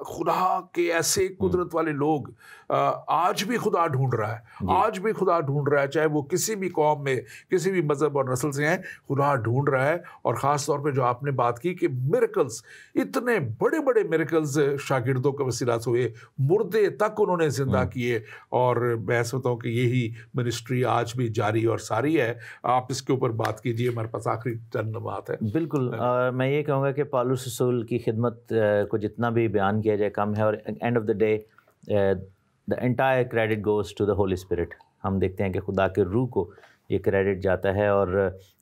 خدا کے ایسے قدرت والے لوگ آج بھی خدا ڈھونڈ رہا ہے, آج بھی خدا ڈھونڈ رہا ہے, چاہے وہ کسی بھی قوم میں کسی بھی مذہب اور نسل سے ہیں, خدا ڈھونڈ رہا ہے. اور خاص طور پہ جو آپ نے بات کی کہ میریکلز, اتنے بڑے بڑے میریکلز شاگردوں کے وسیلہ سے ہوئے, مردے تک انہوں نے زندہ کیے. اور میں سمجھتا ہوں کہ یہی منسٹری آج بھی جاری اور ساری ہے. آپ اس کے اوپر بات کیجئے, ہمارے پاس آخری چند بات ہے. بالکل, میں یہ کہوں گا کہ پالوس رسول کی خدمت کو جتنا بھی بیان کیا جائے کم ہے, اور and of the day the entire credit goes to the Holy Spirit. ہم دیکھتے ہیں کہ خدا کے روح کو یہ کریڈٹ جاتا ہے. اور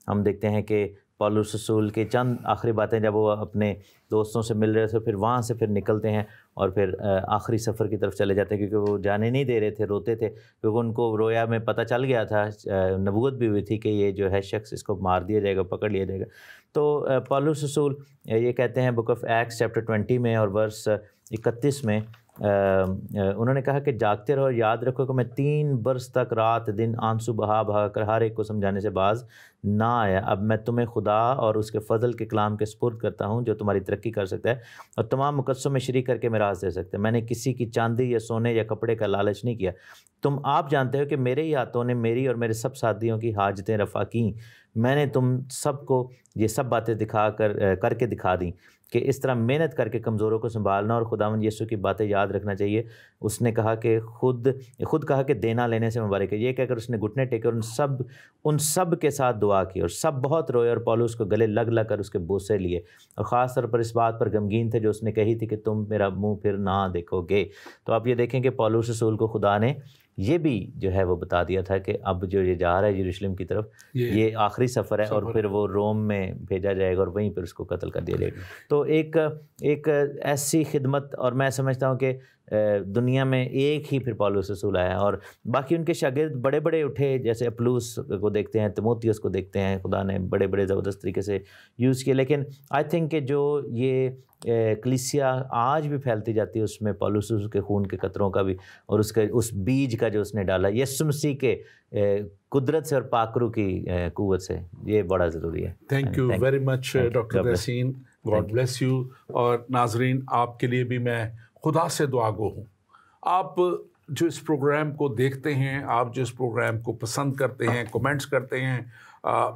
ہم دیکھتے ہیں کہ پالوس رسول کے چند آخری باتیں جب وہ اپنے دوستوں سے مل رہے تھے, پھر وہاں سے پھر نکلتے ہیں اور پھر آخری سفر کی طرف چلے جاتے ہیں, کیونکہ وہ جانے نہیں دے رہے تھے, روتے تھے, کیونکہ ان کو رویا میں پتہ چل گیا تھا, نبوت بھی ہوئی تھی کہ یہ جو ہے شخص اس کو مار دیا جائے گا, پکڑ لیا جائے گا. تو پالوس رسول یہ کہتے ہیں بک آف ایکٹس چیپٹر 20 میں اور ورس 31 میں, انہوں نے کہا کہ جاگتے رہو اور یاد رکھو کہ میں 3 برس تک رات دن آنسو بہا بہا کر ہر ایک کو سمجھانے سے باز نہ آیا. اب میں تمہیں خدا اور اس کے فضل کے کلام کے سپرد کرتا ہوں جو تمہاری ترقی کر سکتا ہے اور تمام مقدسوں میں شریک کر کے میراث دے سکتے ہیں. میں نے کسی کی چاندی یا سونے یا کپڑے کا لالچ نہیں کیا. تم آپ جانتے ہو کہ میرے ہی ہاتھوں نے میری اور میرے سب ساتھیوں کی حاجتیں رفع کیں. میں نے تم سب کو یہ سب باتیں کر کے دکھا دیں کہ اس طرح محنت کر کے کمزوروں کو سنبھالنا اور خداوند یسوع کی باتیں یاد رکھنا چاہیے. اس نے کہا کہ خود کہا کہ دینا لینے سے مبارک ہے. یہ کہہ کر اس نے گھٹنے ٹیکے اور ان سب کے ساتھ دعا کی, اور سب بہت روئے اور پولس کو گلے لگ کر اس کے بوسے لیے, اور خاص طور پر اس بات پر غمگین تھے جو اس نے کہی تھی کہ تم میرا منہ پھر نہ دیکھو گے. تو آپ یہ دیکھیں کہ پولس رسول کو خدا نے یہ بھی جو ہے وہ بتا دیا تھا کہ اب جو یہ جا رہا ہے یروشلم کی طرف, یہ آخری سفر ہے, اور پھر وہ روم میں بھیجا جائے گا اور وہیں پھر اس کو قتل کر دیا جائے گا. تو ایک ایسی خدمت, اور میں سمجھتا ہوں کہ دنیا میں ایک ہی پھر پولس رسول آیا, اور باقی ان کے شاگرد بڑے بڑے اٹھے, جیسے اپلوس کو دیکھتے ہیں, تیموتھیوس کو دیکھتے ہیں, خدا نے بڑے بڑے زبردست طریقے سے یوز کیے. لیکن آئی تھنک کہ جو یہ کلیسیا آج بھی پھیلتی جاتی ہے, اس میں پولس رسول کے خون کے قطروں کا بھی, اور اس بیج کا جو اس نے ڈالا یسوع مسیح کے قدرت سے اور پاکرو کی قوت سے, یہ بڑا ضروری ہے. Thank you very much doctor تحسین, گاڈ بلیس یو. اور ناظرین, آپ کے لیے بھی میں خدا سے دعا گو ہوں. آپ جو اس پروگرام کو دیکھتے ہیں, آپ جو اس پروگرام کو پسند کرتے ہیں, کومنٹس کرتے ہیں,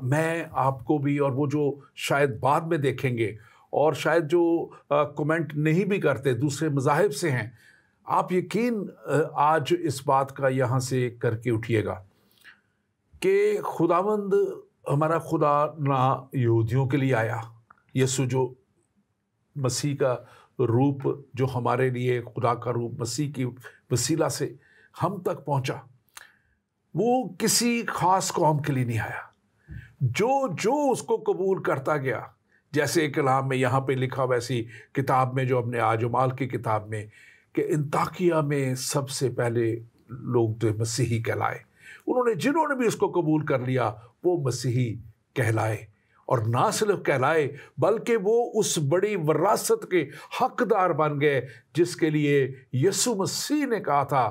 میں آپ کو بھی, اور وہ جو شاید بعد میں دیکھیں گے اور شاید جو کومنٹ نہیں بھی کرتے, دوسرے مذاہب سے ہیں, آپ یقین آج اس بات کا یہاں سے کر کے اٹھیے گا کہ خداوند ہمارا خدا نہ یہودیوں کے لیے آیا. یسوع جو مسیح کا روپ, جو ہمارے لیے خدا کا روپ مسیح کی وسیلہ سے ہم تک پہنچا, وہ کسی خاص قوم کے لیے نہیں آیا. جو اس کو قبول کرتا گیا, جیسے کلام میں یہاں پہ لکھا, ویسی کتاب میں جو اپنے آجمال کی کتاب میں, کہ انطاکیہ میں سب سے پہلے لوگ تو مسیحی کہلائے. جنہوں نے بھی اس کو قبول کر لیا وہ مسیحی کہلائے, اور نہ صرف کہلائے بلکہ وہ اس بڑی وراثت کے حقدار بن گئے جس کے لیے یسوع مسیح نے کہا تھا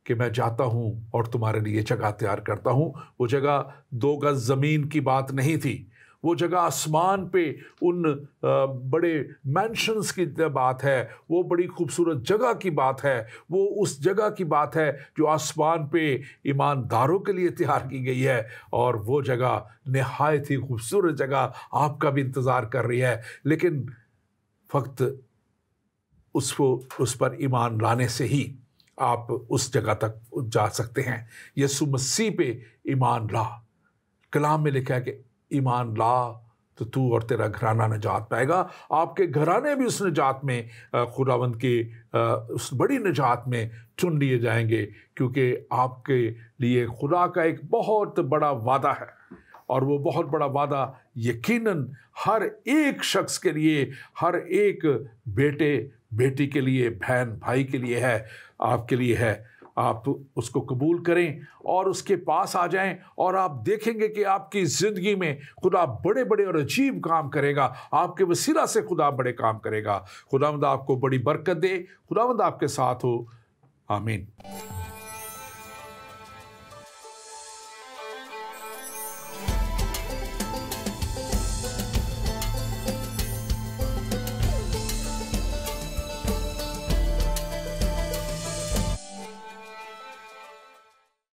کہ میں جاتا ہوں اور تمہارے لیے جگہ تیار کرتا ہوں. وہ جگہ 2 گز زمین کی بات نہیں تھی, وہ جگہ آسمان پہ ان بڑے مینشنز کی بات ہے, وہ بڑی خوبصورت جگہ کی بات ہے, وہ اس جگہ کی بات ہے جو آسمان پہ ایمانداروں کے لیے تیار کی گئی ہے. اور وہ جگہ نہایت ہی خوبصورت جگہ آپ کا بھی انتظار کر رہی ہے, لیکن فقط اس پر ایمان لانے سے ہی آپ اس جگہ تک جا سکتے ہیں. یسوع مسیح پہ ایمان لا. کلام میں لکھا ہے کہ ایمان لا تو اور تیرا گھرانہ نجات پائے گا. آپ کے گھرانے بھی اس نجات میں, خداوند کے اس بڑی نجات میں چن لیے جائیں گے, کیونکہ آپ کے لیے خدا کا ایک بہت بڑا وعدہ ہے, اور وہ بہت بڑا وعدہ یقیناً ہر ایک شخص کے لیے, ہر ایک بیٹے بیٹی کے لیے, بہن بھائی کے لیے ہے, آپ کے لیے ہے. آپ اس کو قبول کریں اور اس کے پاس آ جائیں, اور آپ دیکھیں گے کہ آپ کی زندگی میں خدا بڑے بڑے اور عجیب کام کرے گا. آپ کے وسیلہ سے خدا بڑے کام کرے گا. خداوند آپ کو بڑی برکت دے. خداوند آپ کے ساتھ ہو. آمین.